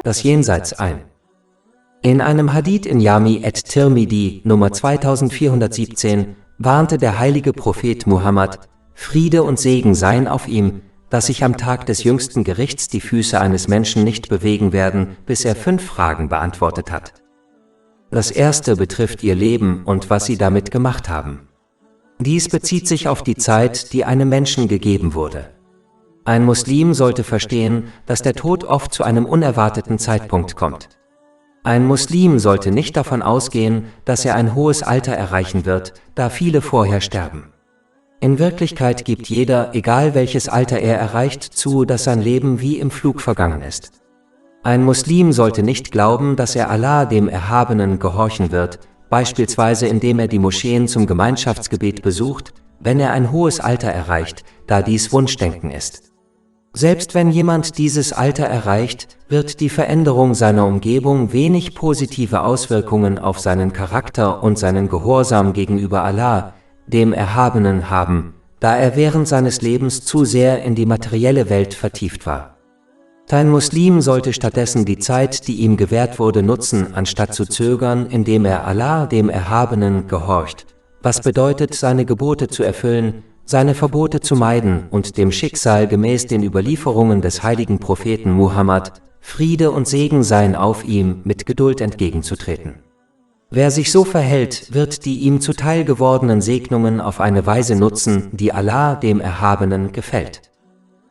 das Jenseits ein. In einem Hadith in Jami at-Tirmidhi, Nummer 2417, warnte der heilige Prophet Muhammad, Friede und Segen seien auf ihm, dass sich am Tag des jüngsten Gerichts die Füße eines Menschen nicht bewegen werden, bis er 5 Fragen beantwortet hat. Das erste betrifft ihr Leben und was sie damit gemacht haben. Dies bezieht sich auf die Zeit, die einem Menschen gegeben wurde. Ein Muslim sollte verstehen, dass der Tod oft zu einem unerwarteten Zeitpunkt kommt. Ein Muslim sollte nicht davon ausgehen, dass er ein hohes Alter erreichen wird, da viele vorher sterben. In Wirklichkeit gibt jeder, egal welches Alter er erreicht, zu, dass sein Leben wie im Flug vergangen ist. Ein Muslim sollte nicht glauben, dass er Allah, dem Erhabenen, gehorchen wird, beispielsweise indem er die Moscheen zum Gemeinschaftsgebet besucht, wenn er ein hohes Alter erreicht, da dies Wunschdenken ist. Selbst wenn jemand dieses Alter erreicht, wird die Veränderung seiner Umgebung wenig positive Auswirkungen auf seinen Charakter und seinen Gehorsam gegenüber Allah, dem Erhabenen, haben, da er während seines Lebens zu sehr in die materielle Welt vertieft war. Ein Muslim sollte stattdessen die Zeit, die ihm gewährt wurde, nutzen, anstatt zu zögern, indem er Allah, dem Erhabenen, gehorcht, was bedeutet, seine Gebote zu erfüllen, seine Verbote zu meiden und dem Schicksal gemäß den Überlieferungen des heiligen Propheten Muhammad, Friede und Segen seien auf ihm, mit Geduld entgegenzutreten. Wer sich so verhält, wird die ihm zuteil gewordenen Segnungen auf eine Weise nutzen, die Allah, dem Erhabenen, gefällt.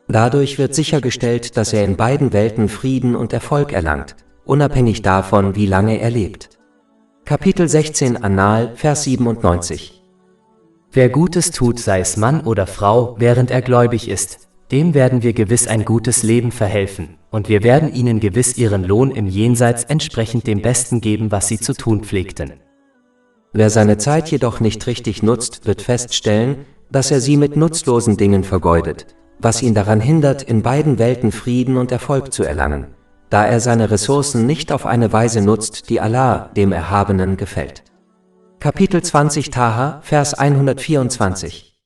Dadurch wird sichergestellt, dass er in beiden Welten Frieden und Erfolg erlangt, unabhängig davon, wie lange er lebt. Kapitel 16 An-Nahl, Vers 97. Wer Gutes tut, sei es Mann oder Frau, während er gläubig ist, dem werden wir gewiss ein gutes Leben verhelfen, und wir werden ihnen gewiss ihren Lohn im Jenseits entsprechend dem Besten geben, was sie zu tun pflegten. Wer seine Zeit jedoch nicht richtig nutzt, wird feststellen, dass er sie mit nutzlosen Dingen vergeudet, was ihn daran hindert, in beiden Welten Frieden und Erfolg zu erlangen, da er seine Ressourcen nicht auf eine Weise nutzt, die Allah, dem Erhabenen, gefällt. Kapitel 20 Taha, Vers 124.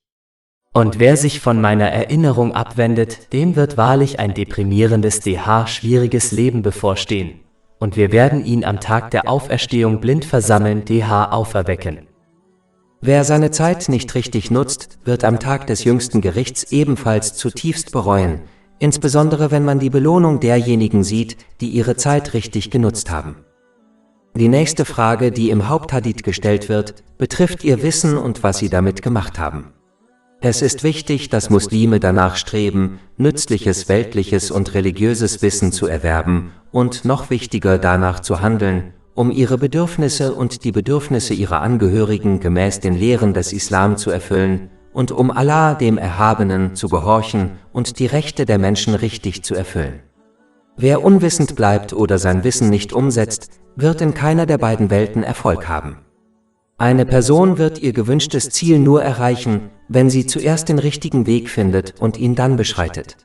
Und wer sich von meiner Erinnerung abwendet, dem wird wahrlich ein deprimierendes, schwieriges Leben bevorstehen, und wir werden ihn am Tag der Auferstehung blind versammeln, auferwecken. Wer seine Zeit nicht richtig nutzt, wird am Tag des jüngsten Gerichts ebenfalls zutiefst bereuen, insbesondere wenn man die Belohnung derjenigen sieht, die ihre Zeit richtig genutzt haben. Die nächste Frage, die im Haupthadith gestellt wird, betrifft ihr Wissen und was sie damit gemacht haben. Es ist wichtig, dass Muslime danach streben, nützliches weltliches und religiöses Wissen zu erwerben und noch wichtiger danach zu handeln, um ihre Bedürfnisse und die Bedürfnisse ihrer Angehörigen gemäß den Lehren des Islam zu erfüllen und um Allah, dem Erhabenen, zu gehorchen und die Rechte der Menschen richtig zu erfüllen. Wer unwissend bleibt oder sein Wissen nicht umsetzt, wird in keiner der beiden Welten Erfolg haben. Eine Person wird ihr gewünschtes Ziel nur erreichen, wenn sie zuerst den richtigen Weg findet und ihn dann beschreitet.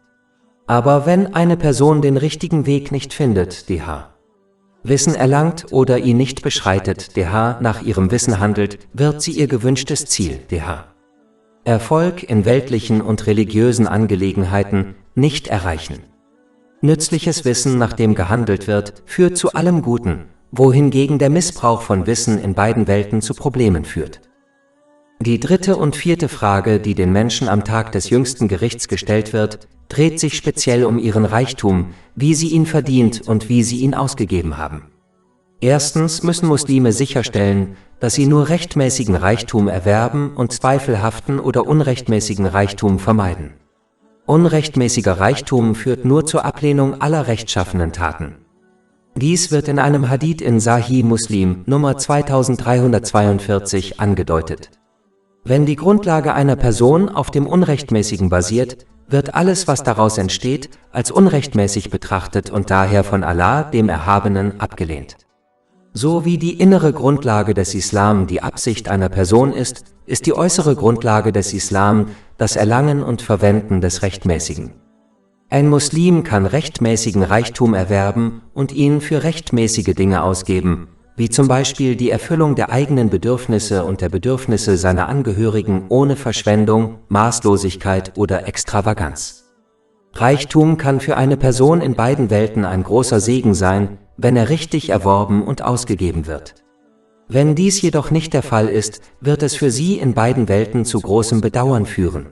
Aber wenn eine Person den richtigen Weg nicht findet, Wissen erlangt oder ihn nicht beschreitet, nach ihrem Wissen handelt, wird sie ihr gewünschtes Ziel, Erfolg in weltlichen und religiösen Angelegenheiten, nicht erreichen. Nützliches Wissen, nach dem gehandelt wird, führt zu allem Guten, wohingegen der Missbrauch von Wissen in beiden Welten zu Problemen führt. Die dritte und vierte Frage, die den Menschen am Tag des jüngsten Gerichts gestellt wird, dreht sich speziell um ihren Reichtum, wie sie ihn verdient und wie sie ihn ausgegeben haben. Erstens müssen Muslime sicherstellen, dass sie nur rechtmäßigen Reichtum erwerben und zweifelhaften oder unrechtmäßigen Reichtum vermeiden. Unrechtmäßiger Reichtum führt nur zur Ablehnung aller rechtschaffenen Taten. Dies wird in einem Hadith in Sahih Muslim, Nummer 2342, angedeutet. Wenn die Grundlage einer Person auf dem Unrechtmäßigen basiert, wird alles, was daraus entsteht, als unrechtmäßig betrachtet und daher von Allah, dem Erhabenen, abgelehnt. So wie die innere Grundlage des Islam die Absicht einer Person ist, ist die äußere Grundlage des Islam das Erlangen und Verwenden des Rechtmäßigen. Ein Muslim kann rechtmäßigen Reichtum erwerben und ihn für rechtmäßige Dinge ausgeben, wie zum Beispiel die Erfüllung der eigenen Bedürfnisse und der Bedürfnisse seiner Angehörigen ohne Verschwendung, Maßlosigkeit oder Extravaganz. Reichtum kann für eine Person in beiden Welten ein großer Segen sein, wenn er richtig erworben und ausgegeben wird. Wenn dies jedoch nicht der Fall ist, wird es für sie in beiden Welten zu großem Bedauern führen.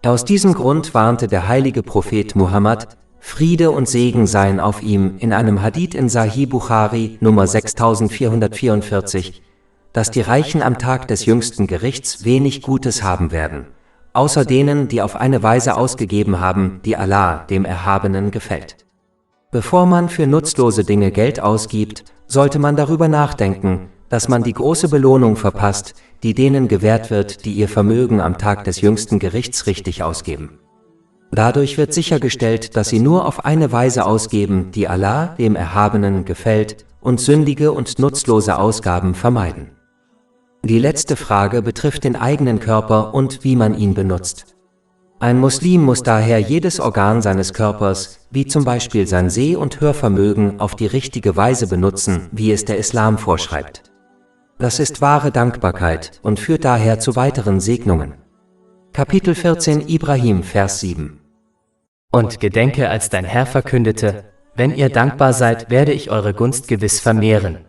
Aus diesem Grund warnte der heilige Prophet Muhammad, Friede und Segen seien auf ihm, in einem Hadith in Sahih Bukhari, Nummer 6444, dass die Reichen am Tag des jüngsten Gerichts wenig Gutes haben werden, außer denen, die auf eine Weise ausgegeben haben, die Allah, dem Erhabenen, gefällt. Bevor man für nutzlose Dinge Geld ausgibt, sollte man darüber nachdenken, dass man die große Belohnung verpasst, die denen gewährt wird, die ihr Vermögen am Tag des jüngsten Gerichts richtig ausgeben. Dadurch wird sichergestellt, dass sie nur auf eine Weise ausgeben, die Allah, dem Erhabenen, gefällt, und sündige und nutzlose Ausgaben vermeiden. Die letzte Frage betrifft den eigenen Körper und wie man ihn benutzt. Ein Muslim muss daher jedes Organ seines Körpers, wie zum Beispiel sein Seh- und Hörvermögen, auf die richtige Weise benutzen, wie es der Islam vorschreibt. Das ist wahre Dankbarkeit und führt daher zu weiteren Segnungen. Kapitel 14 Ibrahim, Vers 7. Und gedenke, als dein Herr verkündete, wenn ihr dankbar seid, werde ich eure Gunst gewiss vermehren.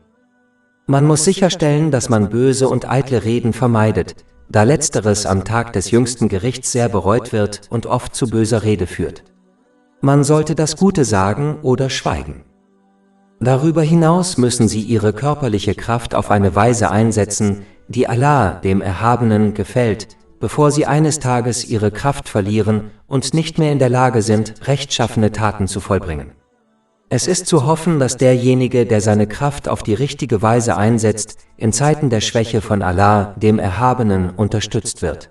Man muss sicherstellen, dass man böse und eitle Reden vermeidet, da letzteres am Tag des jüngsten Gerichts sehr bereut wird und oft zu böser Rede führt. Man sollte das Gute sagen oder schweigen. Darüber hinaus müssen sie ihre körperliche Kraft auf eine Weise einsetzen, die Allah, dem Erhabenen, gefällt, bevor sie eines Tages ihre Kraft verlieren und nicht mehr in der Lage sind, rechtschaffene Taten zu vollbringen. Es ist zu hoffen, dass derjenige, der seine Kraft auf die richtige Weise einsetzt, in Zeiten der Schwäche von Allah, dem Erhabenen, unterstützt wird.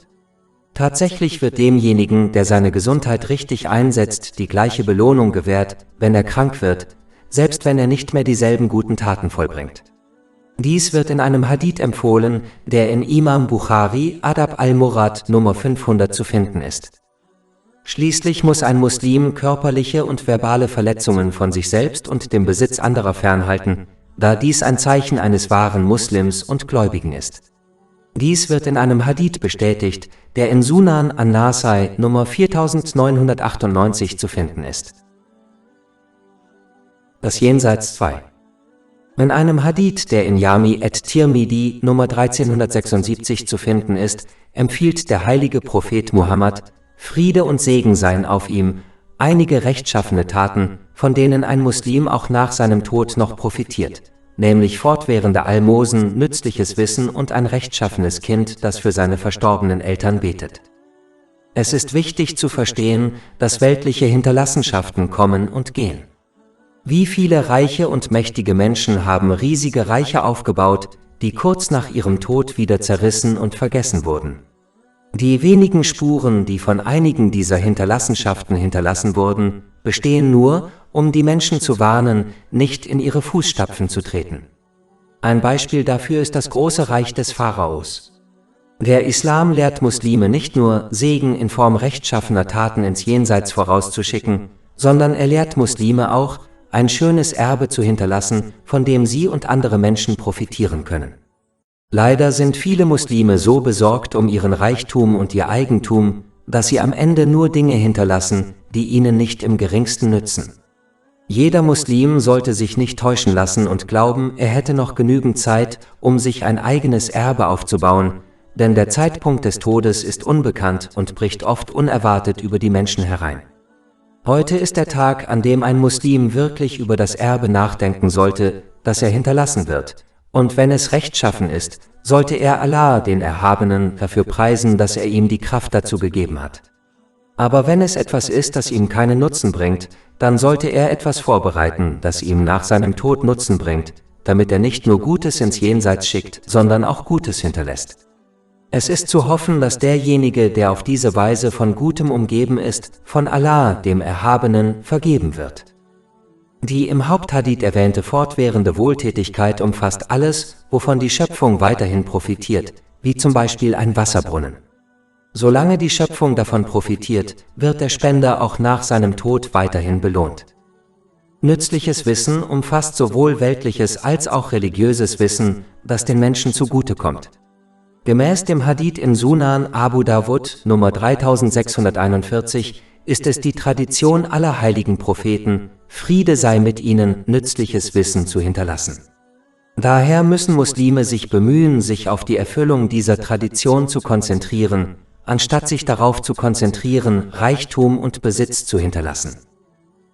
Tatsächlich wird demjenigen, der seine Gesundheit richtig einsetzt, die gleiche Belohnung gewährt, wenn er krank wird, selbst wenn er nicht mehr dieselben guten Taten vollbringt. Dies wird in einem Hadith empfohlen, der in Imam Bukhari, Adab al-Murad, Nummer 500 zu finden ist. Schließlich muss ein Muslim körperliche und verbale Verletzungen von sich selbst und dem Besitz anderer fernhalten, da dies ein Zeichen eines wahren Muslims und Gläubigen ist. Dies wird in einem Hadith bestätigt, der in Sunan an-Nasai, Nummer 4998 zu finden ist. Das Jenseits 2. In einem Hadith, der in Jami at-Tirmidhi, Nummer 1376 zu finden ist, empfiehlt der heilige Prophet Muhammad, Friede und Segen seien auf ihm, einige rechtschaffene Taten, von denen ein Muslim auch nach seinem Tod noch profitiert, nämlich fortwährende Almosen, nützliches Wissen und ein rechtschaffenes Kind, das für seine verstorbenen Eltern betet. Es ist wichtig zu verstehen, dass weltliche Hinterlassenschaften kommen und gehen. Wie viele reiche und mächtige Menschen haben riesige Reiche aufgebaut, die kurz nach ihrem Tod wieder zerrissen und vergessen wurden. Die wenigen Spuren, die von einigen dieser Hinterlassenschaften hinterlassen wurden, bestehen nur, um die Menschen zu warnen, nicht in ihre Fußstapfen zu treten. Ein Beispiel dafür ist das große Reich des Pharaos. Der Islam lehrt Muslime nicht nur, Segen in Form rechtschaffener Taten ins Jenseits vorauszuschicken, sondern er lehrt Muslime auch, ein schönes Erbe zu hinterlassen, von dem sie und andere Menschen profitieren können. Leider sind viele Muslime so besorgt um ihren Reichtum und ihr Eigentum, dass sie am Ende nur Dinge hinterlassen, die ihnen nicht im geringsten nützen. Jeder Muslim sollte sich nicht täuschen lassen und glauben, er hätte noch genügend Zeit, um sich ein eigenes Erbe aufzubauen, denn der Zeitpunkt des Todes ist unbekannt und bricht oft unerwartet über die Menschen herein. Heute ist der Tag, an dem ein Muslim wirklich über das Erbe nachdenken sollte, das er hinterlassen wird. Und wenn es rechtschaffen ist, sollte er Allah, den Erhabenen, dafür preisen, dass er ihm die Kraft dazu gegeben hat. Aber wenn es etwas ist, das ihm keinen Nutzen bringt, dann sollte er etwas vorbereiten, das ihm nach seinem Tod Nutzen bringt, damit er nicht nur Gutes ins Jenseits schickt, sondern auch Gutes hinterlässt. Es ist zu hoffen, dass derjenige, der auf diese Weise von Gutem umgeben ist, von Allah, dem Erhabenen, vergeben wird. Die im Haupthadith erwähnte fortwährende Wohltätigkeit umfasst alles, wovon die Schöpfung weiterhin profitiert, wie zum Beispiel ein Wasserbrunnen. Solange die Schöpfung davon profitiert, wird der Spender auch nach seinem Tod weiterhin belohnt. Nützliches Wissen umfasst sowohl weltliches als auch religiöses Wissen, das den Menschen zugutekommt. Gemäß dem Hadith in Sunan Abu Dawud, Nummer 3641, ist es die Tradition aller heiligen Propheten, Friede sei mit ihnen, nützliches Wissen zu hinterlassen. Daher müssen Muslime sich bemühen, sich auf die Erfüllung dieser Tradition zu konzentrieren, anstatt sich darauf zu konzentrieren, Reichtum und Besitz zu hinterlassen.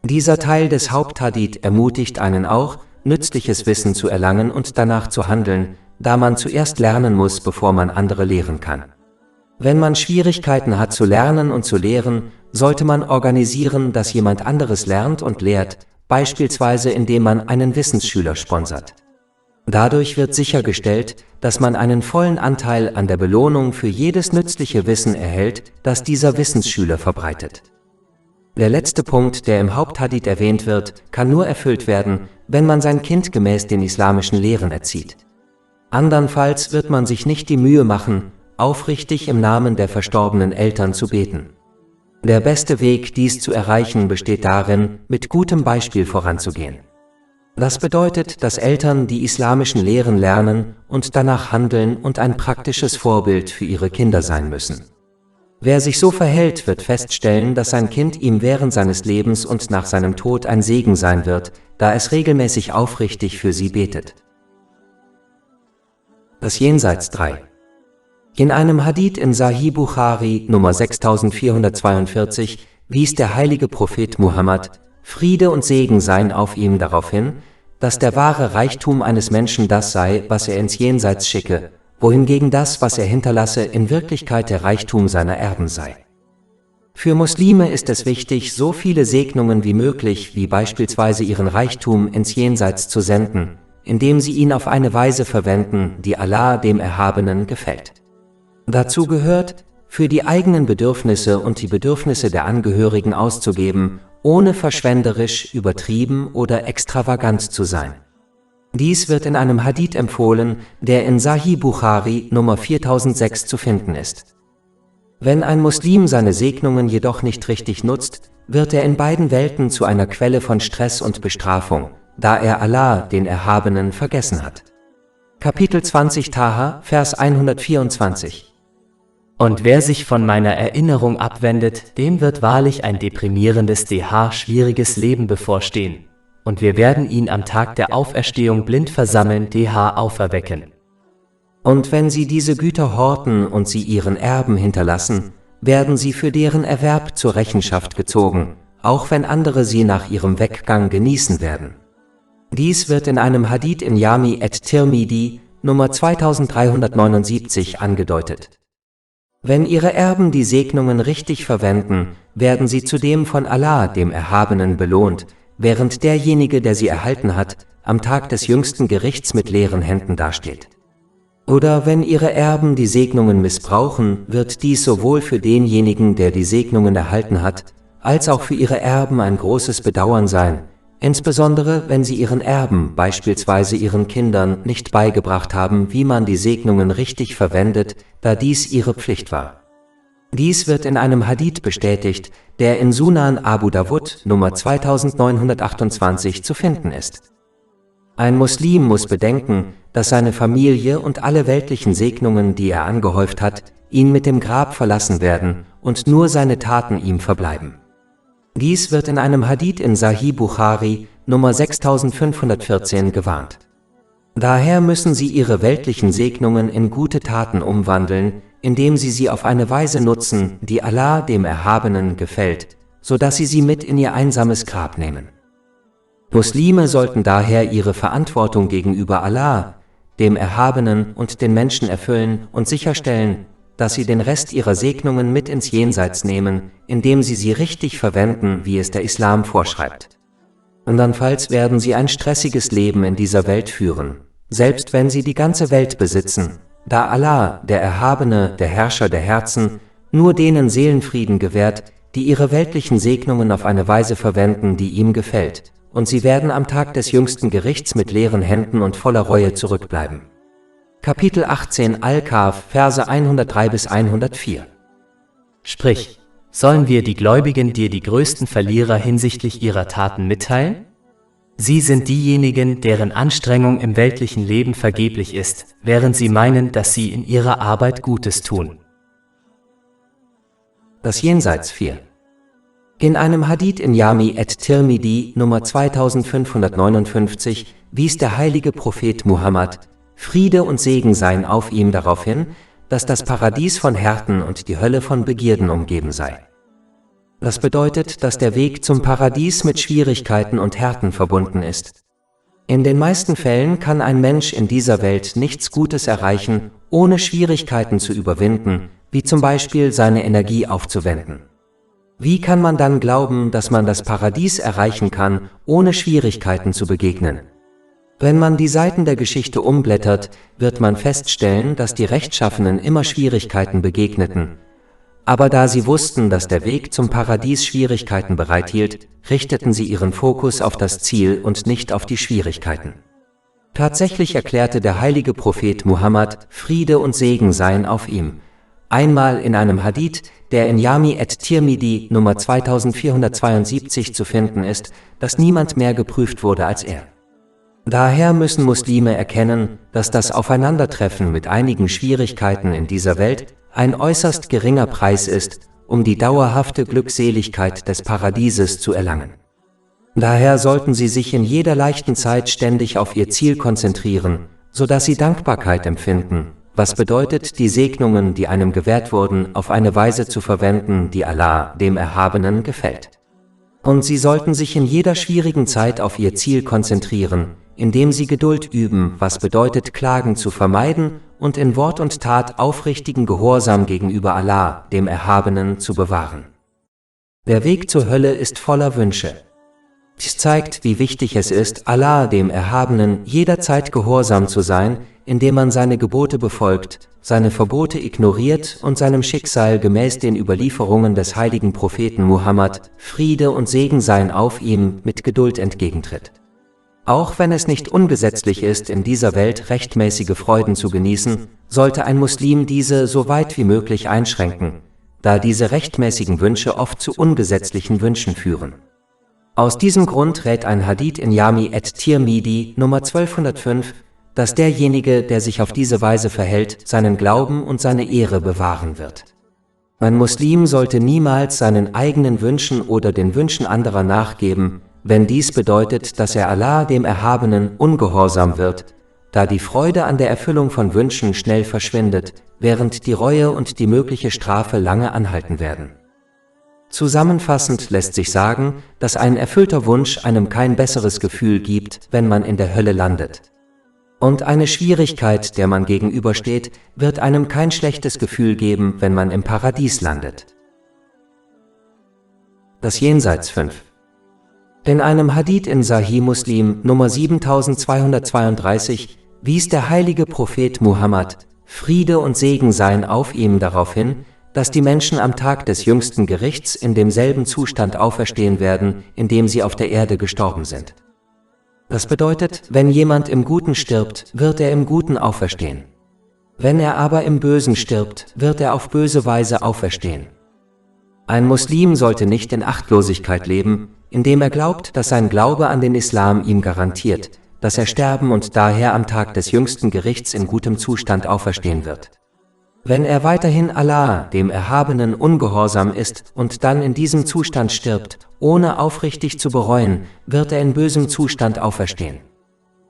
Dieser Teil des Haupthadith ermutigt einen auch, nützliches Wissen zu erlangen und danach zu handeln, da man zuerst lernen muss, bevor man andere lehren kann. Wenn man Schwierigkeiten hat zu lernen und zu lehren, sollte man organisieren, dass jemand anderes lernt und lehrt, beispielsweise indem man einen Wissensschüler sponsert. Dadurch wird sichergestellt, dass man einen vollen Anteil an der Belohnung für jedes nützliche Wissen erhält, das dieser Wissensschüler verbreitet. Der letzte Punkt, der im Haupthadith erwähnt wird, kann nur erfüllt werden, wenn man sein Kind gemäß den islamischen Lehren erzieht. Andernfalls wird man sich nicht die Mühe machen, aufrichtig im Namen der verstorbenen Eltern zu beten. Der beste Weg, dies zu erreichen, besteht darin, mit gutem Beispiel voranzugehen. Das bedeutet, dass Eltern die islamischen Lehren lernen und danach handeln und ein praktisches Vorbild für ihre Kinder sein müssen. Wer sich so verhält, wird feststellen, dass sein Kind ihm während seines Lebens und nach seinem Tod ein Segen sein wird, da es regelmäßig aufrichtig für sie betet. Das Jenseits 3. In einem Hadith in Sahih Bukhari, Nummer 6442, wies der heilige Prophet Muhammad, Friede und Segen seien auf ihm, darauf hin, dass der wahre Reichtum eines Menschen das sei, was er ins Jenseits schicke, wohingegen das, was er hinterlasse, in Wirklichkeit der Reichtum seiner Erben sei. Für Muslime ist es wichtig, so viele Segnungen wie möglich, wie beispielsweise ihren Reichtum, ins Jenseits zu senden, indem sie ihn auf eine Weise verwenden, die Allah, dem Erhabenen, gefällt. Dazu gehört, für die eigenen Bedürfnisse und die Bedürfnisse der Angehörigen auszugeben, ohne verschwenderisch, übertrieben oder extravagant zu sein. Dies wird in einem Hadith empfohlen, der in Sahih Bukhari Nummer 4006 zu finden ist. Wenn ein Muslim seine Segnungen jedoch nicht richtig nutzt, wird er in beiden Welten zu einer Quelle von Stress und Bestrafung, da er Allah, den Erhabenen, vergessen hat. Kapitel 20 Taha, Vers 124. Und wer sich von meiner Erinnerung abwendet, dem wird wahrlich ein deprimierendes, schwieriges Leben bevorstehen. Und wir werden ihn am Tag der Auferstehung blind versammeln, auferwecken. Und wenn sie diese Güter horten und sie ihren Erben hinterlassen, werden sie für deren Erwerb zur Rechenschaft gezogen, auch wenn andere sie nach ihrem Weggang genießen werden. Dies wird in einem Hadith in Jami at-Tirmidhi, Nummer 2379 angedeutet. Wenn ihre Erben die Segnungen richtig verwenden, werden sie zudem von Allah, dem Erhabenen, belohnt, während derjenige, der sie erhalten hat, am Tag des jüngsten Gerichts mit leeren Händen dasteht. Oder wenn ihre Erben die Segnungen missbrauchen, wird dies sowohl für denjenigen, der die Segnungen erhalten hat, als auch für ihre Erben ein großes Bedauern sein, insbesondere wenn sie ihren Erben, beispielsweise ihren Kindern, nicht beigebracht haben, wie man die Segnungen richtig verwendet, da dies ihre Pflicht war. Dies wird in einem Hadith bestätigt, der in Sunan Abu Dawud Nummer 2928 zu finden ist. Ein Muslim muss bedenken, dass seine Familie und alle weltlichen Segnungen, die er angehäuft hat, ihn mit dem Grab verlassen werden und nur seine Taten ihm verbleiben. Dies wird in einem Hadith in Sahih Bukhari Nummer 6514 gewarnt. Daher müssen sie ihre weltlichen Segnungen in gute Taten umwandeln, indem sie auf eine Weise nutzen, die Allah, dem Erhabenen, gefällt, sodass sie mit in ihr einsames Grab nehmen. Muslime sollten daher ihre Verantwortung gegenüber Allah, dem Erhabenen und den Menschen erfüllen und sicherstellen, dass sie den Rest ihrer Segnungen mit ins Jenseits nehmen, indem sie richtig verwenden, wie es der Islam vorschreibt. Andernfalls werden sie ein stressiges Leben in dieser Welt führen, selbst wenn sie die ganze Welt besitzen, da Allah, der Erhabene, der Herrscher der Herzen, nur denen Seelenfrieden gewährt, die ihre weltlichen Segnungen auf eine Weise verwenden, die ihm gefällt, und sie werden am Tag des jüngsten Gerichts mit leeren Händen und voller Reue zurückbleiben. Kapitel 18 Al-Kahf, Verse 103-104. Sprich, sollen wir die Gläubigen dir die größten Verlierer hinsichtlich ihrer Taten mitteilen? Sie sind diejenigen, deren Anstrengung im weltlichen Leben vergeblich ist, während sie meinen, dass sie in ihrer Arbeit Gutes tun. Das Jenseits 4. In einem Hadith in Jami at-Tirmidhi Nummer 2559 wies der heilige Prophet Muhammad, Friede und Segen seien auf ihm, darauf hin, dass das Paradies von Härten und die Hölle von Begierden umgeben sei. Das bedeutet, dass der Weg zum Paradies mit Schwierigkeiten und Härten verbunden ist. In den meisten Fällen kann ein Mensch in dieser Welt nichts Gutes erreichen, ohne Schwierigkeiten zu überwinden, wie zum Beispiel seine Energie aufzuwenden. Wie kann man dann glauben, dass man das Paradies erreichen kann, ohne Schwierigkeiten zu begegnen? Wenn man die Seiten der Geschichte umblättert, wird man feststellen, dass die Rechtschaffenen immer Schwierigkeiten begegneten. Aber da sie wussten, dass der Weg zum Paradies Schwierigkeiten bereithielt, richteten sie ihren Fokus auf das Ziel und nicht auf die Schwierigkeiten. Tatsächlich erklärte der heilige Prophet Muhammad, Friede und Segen seien auf ihm, einmal in einem Hadith, der in Jami at-Tirmidhi Nummer 2472 zu finden ist, dass niemand mehr geprüft wurde als er. Daher müssen Muslime erkennen, dass das Aufeinandertreffen mit einigen Schwierigkeiten in dieser Welt ein äußerst geringer Preis ist, um die dauerhafte Glückseligkeit des Paradieses zu erlangen. Daher sollten sie sich in jeder leichten Zeit ständig auf ihr Ziel konzentrieren, sodass sie Dankbarkeit empfinden, was bedeutet, die Segnungen, die einem gewährt wurden, auf eine Weise zu verwenden, die Allah, dem Erhabenen, gefällt. Und sie sollten sich in jeder schwierigen Zeit auf ihr Ziel konzentrieren, indem sie Geduld üben, was bedeutet, Klagen zu vermeiden und in Wort und Tat aufrichtigen Gehorsam gegenüber Allah, dem Erhabenen, zu bewahren. Der Weg zur Hölle ist voller Wünsche. Dies zeigt, wie wichtig es ist, Allah, dem Erhabenen, jederzeit gehorsam zu sein, indem man seine Gebote befolgt, seine Verbote ignoriert und seinem Schicksal gemäß den Überlieferungen des heiligen Propheten Muhammad, Friede und Segen seien auf ihm, mit Geduld entgegentritt. Auch wenn es nicht ungesetzlich ist, in dieser Welt rechtmäßige Freuden zu genießen, sollte ein Muslim diese so weit wie möglich einschränken, da diese rechtmäßigen Wünsche oft zu ungesetzlichen Wünschen führen. Aus diesem Grund rät ein Hadith in Jami at-Tirmidhi Nummer 1205, dass derjenige, der sich auf diese Weise verhält, seinen Glauben und seine Ehre bewahren wird. Ein Muslim sollte niemals seinen eigenen Wünschen oder den Wünschen anderer nachgeben, wenn dies bedeutet, dass er Allah, dem Erhabenen, ungehorsam wird, da die Freude an der Erfüllung von Wünschen schnell verschwindet, während die Reue und die mögliche Strafe lange anhalten werden. Zusammenfassend lässt sich sagen, dass ein erfüllter Wunsch einem kein besseres Gefühl gibt, wenn man in der Hölle landet. Und eine Schwierigkeit, der man gegenübersteht, wird einem kein schlechtes Gefühl geben, wenn man im Paradies landet. Das Jenseits 5. In einem Hadith in Sahih Muslim Nummer 7232 wies der heilige Prophet Muhammad, Friede und Segen seien auf ihm, darauf hin, dass die Menschen am Tag des jüngsten Gerichts in demselben Zustand auferstehen werden, in dem sie auf der Erde gestorben sind. Das bedeutet, wenn jemand im Guten stirbt, wird er im Guten auferstehen. Wenn er aber im Bösen stirbt, wird er auf böse Weise auferstehen. Ein Muslim sollte nicht in Achtlosigkeit leben, indem er glaubt, dass sein Glaube an den Islam ihm garantiert, dass er sterben und daher am Tag des jüngsten Gerichts in gutem Zustand auferstehen wird. Wenn er weiterhin Allah, dem Erhabenen, ungehorsam ist und dann in diesem Zustand stirbt, ohne aufrichtig zu bereuen, wird er in bösem Zustand auferstehen.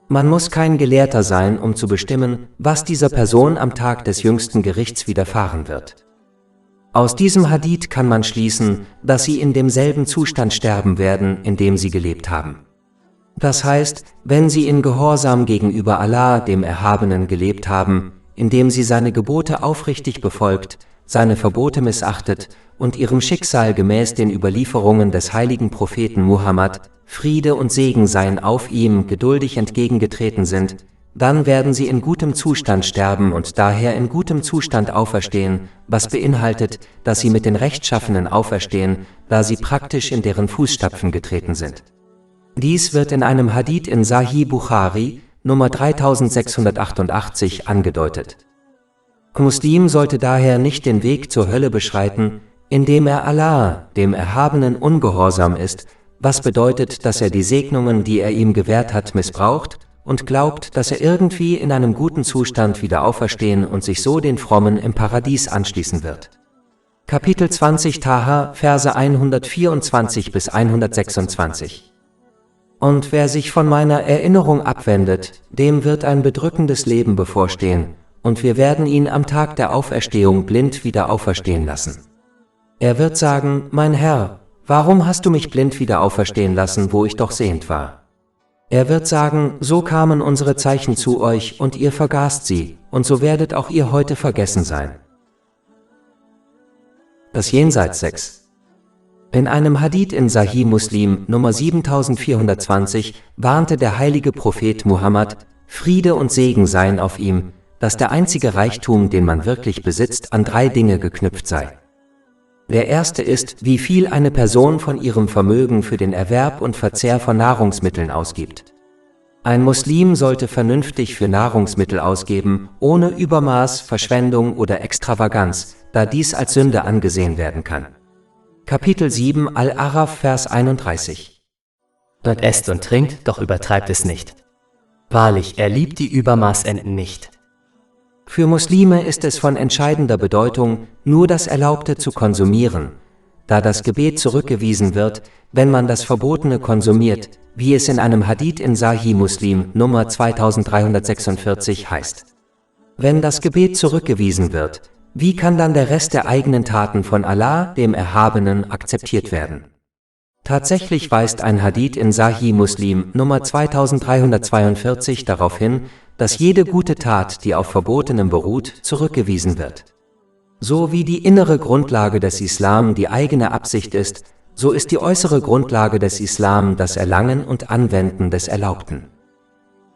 Man muss kein Gelehrter sein, um zu bestimmen, was dieser Person am Tag des jüngsten Gerichts widerfahren wird. Aus diesem Hadith kann man schließen, dass sie in demselben Zustand sterben werden, in dem sie gelebt haben. Das heißt, wenn sie in Gehorsam gegenüber Allah, dem Erhabenen, gelebt haben, indem sie seine Gebote aufrichtig befolgt, seine Verbote missachtet und ihrem Schicksal gemäß den Überlieferungen des heiligen Propheten Muhammad, Friede und Segen seien auf ihm, geduldig entgegengetreten sind, dann werden sie in gutem Zustand sterben und daher in gutem Zustand auferstehen, was beinhaltet, dass sie mit den Rechtschaffenen auferstehen, da sie praktisch in deren Fußstapfen getreten sind. Dies wird in einem Hadith in Sahih Bukhari, Nummer 3688 angedeutet. Muslim sollte daher nicht den Weg zur Hölle beschreiten, indem er Allah, dem Erhabenen, ungehorsam ist, was bedeutet, dass er die Segnungen, die er ihm gewährt hat, missbraucht und glaubt, dass er irgendwie in einem guten Zustand wieder auferstehen und sich so den Frommen im Paradies anschließen wird. Kapitel 20 Taha, Verse 124 bis 126. Und wer sich von meiner Erinnerung abwendet, dem wird ein bedrückendes Leben bevorstehen, und wir werden ihn am Tag der Auferstehung blind wieder auferstehen lassen. Er wird sagen, mein Herr, warum hast du mich blind wieder auferstehen lassen, wo ich doch sehend war? Er wird sagen, so kamen unsere Zeichen zu euch, und ihr vergaßt sie, und so werdet auch ihr heute vergessen sein. Das Jenseits 6. In einem Hadith in Sahih Muslim, Nummer 7420, warnte der heilige Prophet Muhammad, Friede und Segen seien auf ihm, dass der einzige Reichtum, den man wirklich besitzt, an 3 Dinge geknüpft sei. Der erste ist, wie viel eine Person von ihrem Vermögen für den Erwerb und Verzehr von Nahrungsmitteln ausgibt. Ein Muslim sollte vernünftig für Nahrungsmittel ausgeben, ohne Übermaß, Verschwendung oder Extravaganz, da dies als Sünde angesehen werden kann. Kapitel 7 Al-Araf, Vers 31. Dort esst und trinkt, doch übertreibt es nicht. Wahrlich, er liebt die Übermaßenden nicht. Für Muslime ist es von entscheidender Bedeutung, nur das Erlaubte zu konsumieren, da das Gebet zurückgewiesen wird, wenn man das Verbotene konsumiert, wie es in einem Hadith in Sahih Muslim, Nummer 2346 heißt. Wenn das Gebet zurückgewiesen wird, wie kann dann der Rest der eigenen Taten von Allah, dem Erhabenen, akzeptiert werden? Tatsächlich weist ein Hadith in Sahih Muslim, Nummer 2342 darauf hin, dass jede gute Tat, die auf Verbotenem beruht, zurückgewiesen wird. So wie die innere Grundlage des Islam die eigene Absicht ist, so ist die äußere Grundlage des Islam das Erlangen und Anwenden des Erlaubten.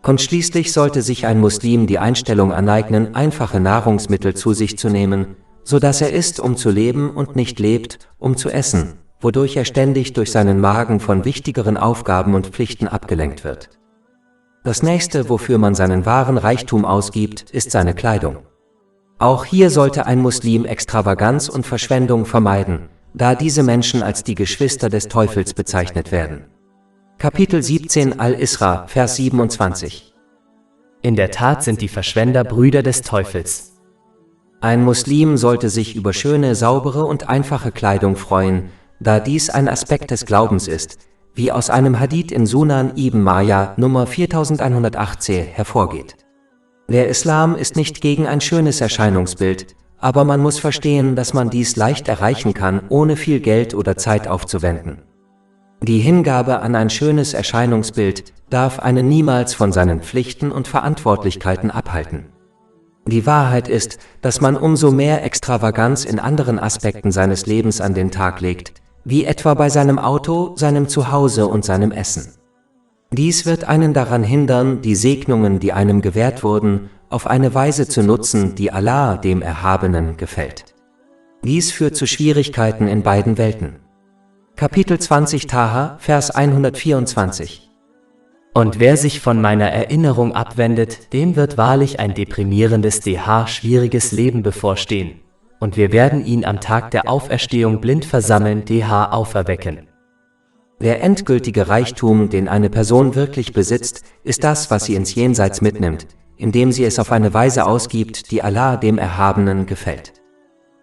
Und schließlich sollte sich ein Muslim die Einstellung aneignen, einfache Nahrungsmittel zu sich zu nehmen, so dass er isst, um zu leben und nicht lebt, um zu essen, wodurch er ständig durch seinen Magen von wichtigeren Aufgaben und Pflichten abgelenkt wird. Das nächste, wofür man seinen wahren Reichtum ausgibt, ist seine Kleidung. Auch hier sollte ein Muslim Extravaganz und Verschwendung vermeiden, da diese Menschen als die Geschwister des Teufels bezeichnet werden. Kapitel 17 Al-Isra, Vers 27. In der Tat sind die Verschwender Brüder des Teufels. Ein Muslim sollte sich über schöne, saubere und einfache Kleidung freuen, da dies ein Aspekt des Glaubens ist, wie aus einem Hadith in Sunan ibn Majah Nummer 4118 hervorgeht. Der Islam ist nicht gegen ein schönes Erscheinungsbild, aber man muss verstehen, dass man dies leicht erreichen kann, ohne viel Geld oder Zeit aufzuwenden. Die Hingabe an ein schönes Erscheinungsbild darf einen niemals von seinen Pflichten und Verantwortlichkeiten abhalten. Die Wahrheit ist, dass man umso mehr Extravaganz in anderen Aspekten seines Lebens an den Tag legt, wie etwa bei seinem Auto, seinem Zuhause und seinem Essen. Dies wird einen daran hindern, die Segnungen, die einem gewährt wurden, auf eine Weise zu nutzen, die Allah, dem Erhabenen, gefällt. Dies führt zu Schwierigkeiten in beiden Welten. Kapitel 20 Taha, Vers 124. Und wer sich von meiner Erinnerung abwendet, dem wird wahrlich ein deprimierendes, schwieriges Leben bevorstehen. Und wir werden ihn am Tag der Auferstehung blind versammeln, auferwecken. Der endgültige Reichtum, den eine Person wirklich besitzt, ist das, was sie ins Jenseits mitnimmt, indem sie es auf eine Weise ausgibt, die Allah, dem Erhabenen, gefällt.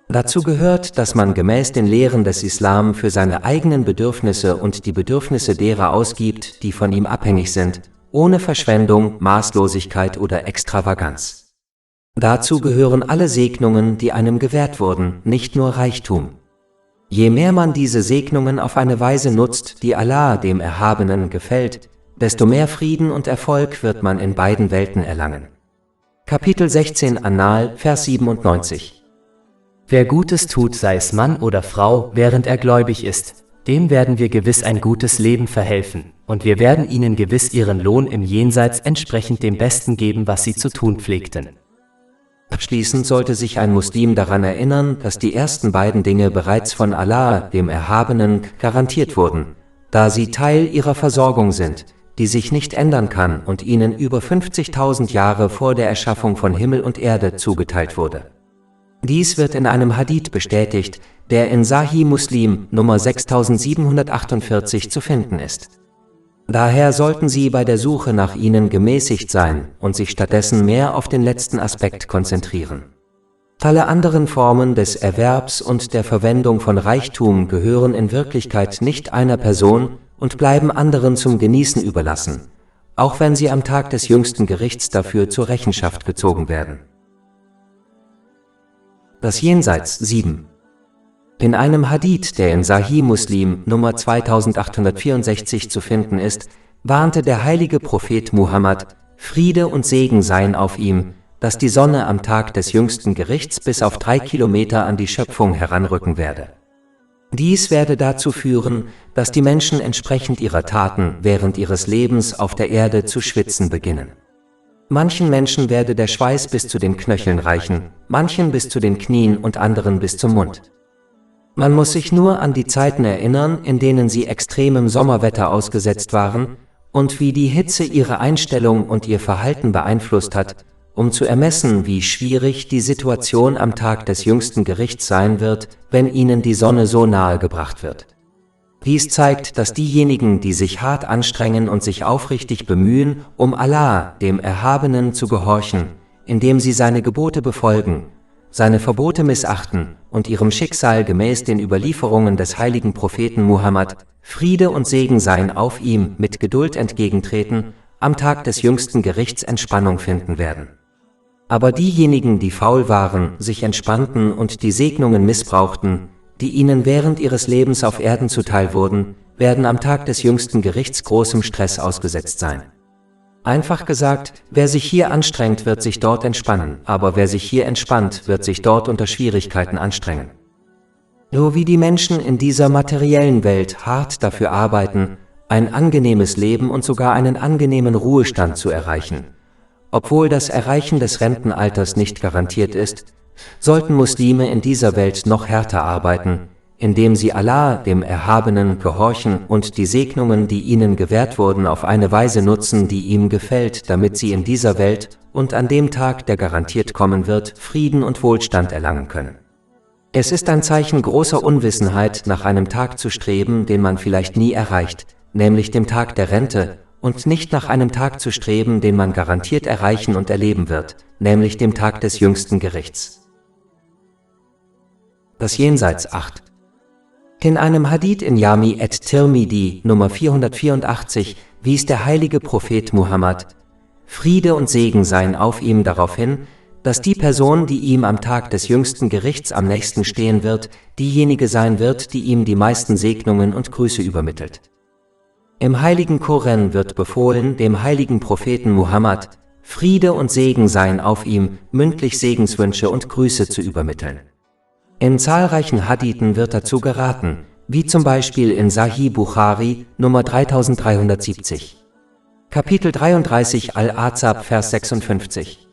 Dazu gehört, dass man gemäß den Lehren des Islam für seine eigenen Bedürfnisse und die Bedürfnisse derer ausgibt, die von ihm abhängig sind, ohne Verschwendung, Maßlosigkeit oder Extravaganz. Dazu gehören alle Segnungen, die einem gewährt wurden, nicht nur Reichtum. Je mehr man diese Segnungen auf eine Weise nutzt, die Allah, dem Erhabenen, gefällt, desto mehr Frieden und Erfolg wird man in beiden Welten erlangen. Kapitel 16 An-Nahl, Vers 97. Wer Gutes tut, sei es Mann oder Frau, während er gläubig ist, dem werden wir gewiss ein gutes Leben verhelfen, und wir werden ihnen gewiss ihren Lohn im Jenseits entsprechend dem Besten geben, was sie zu tun pflegten. Abschließend sollte sich ein Muslim daran erinnern, dass die ersten beiden Dinge bereits von Allah, dem Erhabenen, garantiert wurden, da sie Teil ihrer Versorgung sind, die sich nicht ändern kann und ihnen über 50.000 Jahre vor der Erschaffung von Himmel und Erde zugeteilt wurde. Dies wird in einem Hadith bestätigt, der in Sahih Muslim Nummer 6748 zu finden ist. Daher sollten Sie bei der Suche nach ihnen gemäßigt sein und sich stattdessen mehr auf den letzten Aspekt konzentrieren. Alle anderen Formen des Erwerbs und der Verwendung von Reichtum gehören in Wirklichkeit nicht einer Person und bleiben anderen zum Genießen überlassen, auch wenn sie am Tag des jüngsten Gerichts dafür zur Rechenschaft gezogen werden. Das Jenseits 7. In einem Hadith, der in Sahih Muslim Nummer 2864 zu finden ist, warnte der heilige Prophet Muhammad, Friede und Segen seien auf ihm, dass die Sonne am Tag des jüngsten Gerichts bis auf 3 Kilometer an die Schöpfung heranrücken werde. Dies werde dazu führen, dass die Menschen entsprechend ihrer Taten während ihres Lebens auf der Erde zu schwitzen beginnen. Manchen Menschen werde der Schweiß bis zu den Knöcheln reichen, manchen bis zu den Knien und anderen bis zum Mund. Man muss sich nur an die Zeiten erinnern, in denen sie extremem Sommerwetter ausgesetzt waren und wie die Hitze ihre Einstellung und ihr Verhalten beeinflusst hat, um zu ermessen, wie schwierig die Situation am Tag des jüngsten Gerichts sein wird, wenn ihnen die Sonne so nahe gebracht wird. Dies zeigt, dass diejenigen, die sich hart anstrengen und sich aufrichtig bemühen, um Allah, dem Erhabenen, zu gehorchen, indem sie seine Gebote befolgen, seine Verbote missachten und ihrem Schicksal gemäß den Überlieferungen des heiligen Propheten Muhammad, Friede und Segen seien auf ihm, mit Geduld entgegentreten, am Tag des jüngsten Gerichts Entspannung finden werden. Aber diejenigen, die faul waren, sich entspannten und die Segnungen missbrauchten, die ihnen während ihres Lebens auf Erden zuteil wurden, werden am Tag des jüngsten Gerichts großem Stress ausgesetzt sein. Einfach gesagt, wer sich hier anstrengt, wird sich dort entspannen, aber wer sich hier entspannt, wird sich dort unter Schwierigkeiten anstrengen. Nur wie die Menschen in dieser materiellen Welt hart dafür arbeiten, ein angenehmes Leben und sogar einen angenehmen Ruhestand zu erreichen, obwohl das Erreichen des Rentenalters nicht garantiert ist, sollten Muslime in dieser Welt noch härter arbeiten, indem sie Allah, dem Erhabenen, gehorchen und die Segnungen, die ihnen gewährt wurden, auf eine Weise nutzen, die ihm gefällt, damit sie in dieser Welt und an dem Tag, der garantiert kommen wird, Frieden und Wohlstand erlangen können. Es ist ein Zeichen großer Unwissenheit, nach einem Tag zu streben, den man vielleicht nie erreicht, nämlich dem Tag der Rente, und nicht nach einem Tag zu streben, den man garantiert erreichen und erleben wird, nämlich dem Tag des jüngsten Gerichts. Das Jenseits 8. In einem Hadith in Jami at-Tirmidhi Nummer 484 wies der heilige Prophet Muhammad, Friede und Segen seien auf ihm, darauf hin, dass die Person, die ihm am Tag des jüngsten Gerichts am nächsten stehen wird, diejenige sein wird, die ihm die meisten Segnungen und Grüße übermittelt. Im heiligen Koran wird befohlen, dem heiligen Propheten Muhammad, Friede und Segen seien auf ihm, mündlich Segenswünsche und Grüße zu übermitteln. In zahlreichen Hadithen wird dazu geraten, wie zum Beispiel in Sahih Bukhari, Nummer 3370. Kapitel 33 Al-Azab, Vers 56.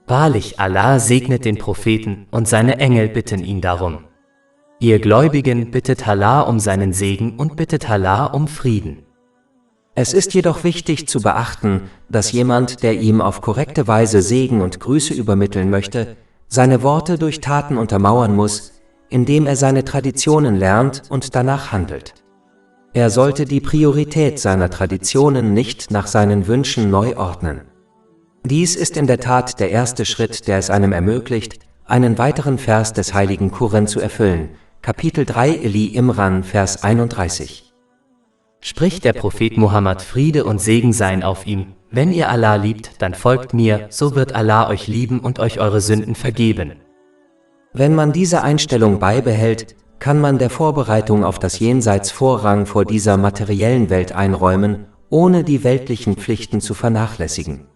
Wahrlich, Allah segnet den Propheten und seine Engel bitten ihn darum. Ihr Gläubigen, bittet Allah um seinen Segen und bittet Allah um Frieden. Es ist jedoch wichtig zu beachten, dass jemand, der ihm auf korrekte Weise Segen und Grüße übermitteln möchte, seine Worte durch Taten untermauern muss, indem er seine Traditionen lernt und danach handelt. Er sollte die Priorität seiner Traditionen nicht nach seinen Wünschen neu ordnen. Dies ist in der Tat der erste Schritt, der es einem ermöglicht, einen weiteren Vers des heiligen Koran zu erfüllen, Kapitel 3 Eli Imran, Vers 31. Spricht der Prophet Muhammad, Friede und Segen seien auf ihm, wenn ihr Allah liebt, dann folgt mir, so wird Allah euch lieben und euch eure Sünden vergeben. Wenn man diese Einstellung beibehält, kann man der Vorbereitung auf das Jenseits Vorrang vor dieser materiellen Welt einräumen, ohne die weltlichen Pflichten zu vernachlässigen.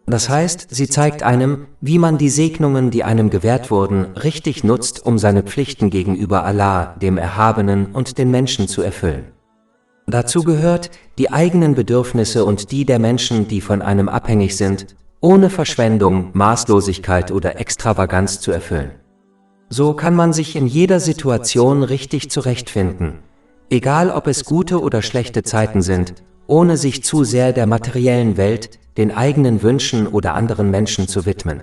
Das heißt, sie zeigt einem, wie man die Segnungen, die einem gewährt wurden, richtig nutzt, um seine Pflichten gegenüber Allah, dem Erhabenen und den Menschen zu erfüllen. Dazu gehört, die eigenen Bedürfnisse und die der Menschen, die von einem abhängig sind, ohne Verschwendung, Maßlosigkeit oder Extravaganz zu erfüllen. So kann man sich in jeder Situation richtig zurechtfinden, egal ob es gute oder schlechte Zeiten sind, ohne sich zu sehr der materiellen Welt, den eigenen Wünschen oder anderen Menschen zu widmen.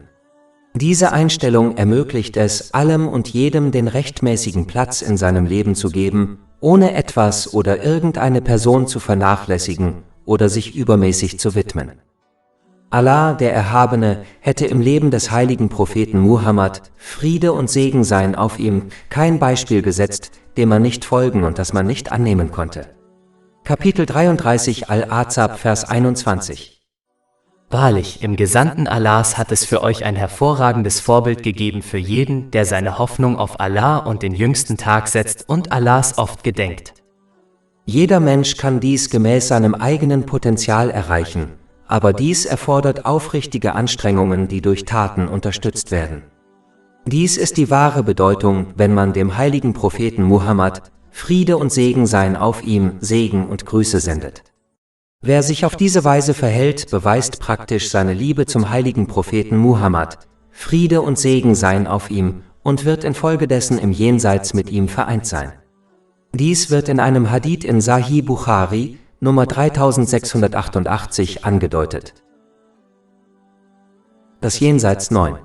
Diese Einstellung ermöglicht es, allem und jedem den rechtmäßigen Platz in seinem Leben zu geben, ohne etwas oder irgendeine Person zu vernachlässigen oder sich übermäßig zu widmen. Allah, der Erhabene, hätte im Leben des heiligen Propheten Muhammad, Friede und Segen seien auf ihm, kein Beispiel gesetzt, dem man nicht folgen und das man nicht annehmen konnte. Kapitel 33 Al-Ahzab, Vers 21. Wahrlich, im Gesandten Allahs hat es für euch ein hervorragendes Vorbild gegeben für jeden, der seine Hoffnung auf Allah und den jüngsten Tag setzt und Allahs oft gedenkt. Jeder Mensch kann dies gemäß seinem eigenen Potenzial erreichen, aber dies erfordert aufrichtige Anstrengungen, die durch Taten unterstützt werden. Dies ist die wahre Bedeutung, wenn man dem heiligen Propheten Muhammad, Friede und Segen seien auf ihm, Segen und Grüße sendet. Wer sich auf diese Weise verhält, beweist praktisch seine Liebe zum heiligen Propheten Muhammad, Friede und Segen seien auf ihm, und wird infolgedessen im Jenseits mit ihm vereint sein. Dies wird in einem Hadith in Sahih Bukhari, Nummer 3688 angedeutet. Das Jenseits 9.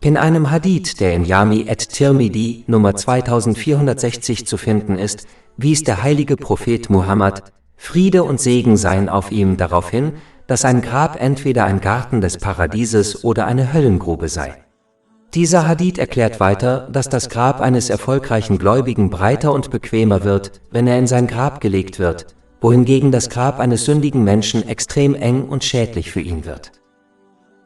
In einem Hadith, der in Jami at-Tirmidhi, Nummer 2460 zu finden ist, wies der heilige Prophet Muhammad, Friede und Segen seien auf ihm, darauf hin, dass ein Grab entweder ein Garten des Paradieses oder eine Höllengrube sei. Dieser Hadith erklärt weiter, dass das Grab eines erfolgreichen Gläubigen breiter und bequemer wird, wenn er in sein Grab gelegt wird, wohingegen das Grab eines sündigen Menschen extrem eng und schädlich für ihn wird.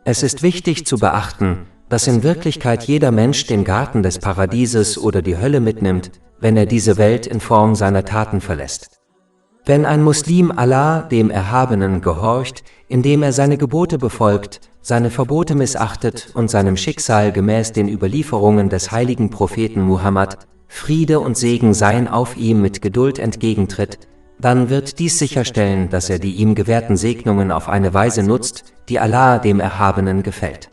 Es ist wichtig zu beachten, dass in Wirklichkeit jeder Mensch den Garten des Paradieses oder die Hölle mitnimmt, wenn er diese Welt in Form seiner Taten verlässt. Wenn ein Muslim Allah, dem Erhabenen, gehorcht, indem er seine Gebote befolgt, seine Verbote missachtet und seinem Schicksal gemäß den Überlieferungen des heiligen Propheten Muhammad, Friede und Segen seien auf ihm, mit Geduld entgegentritt, dann wird dies sicherstellen, dass er die ihm gewährten Segnungen auf eine Weise nutzt, die Allah, dem Erhabenen, gefällt.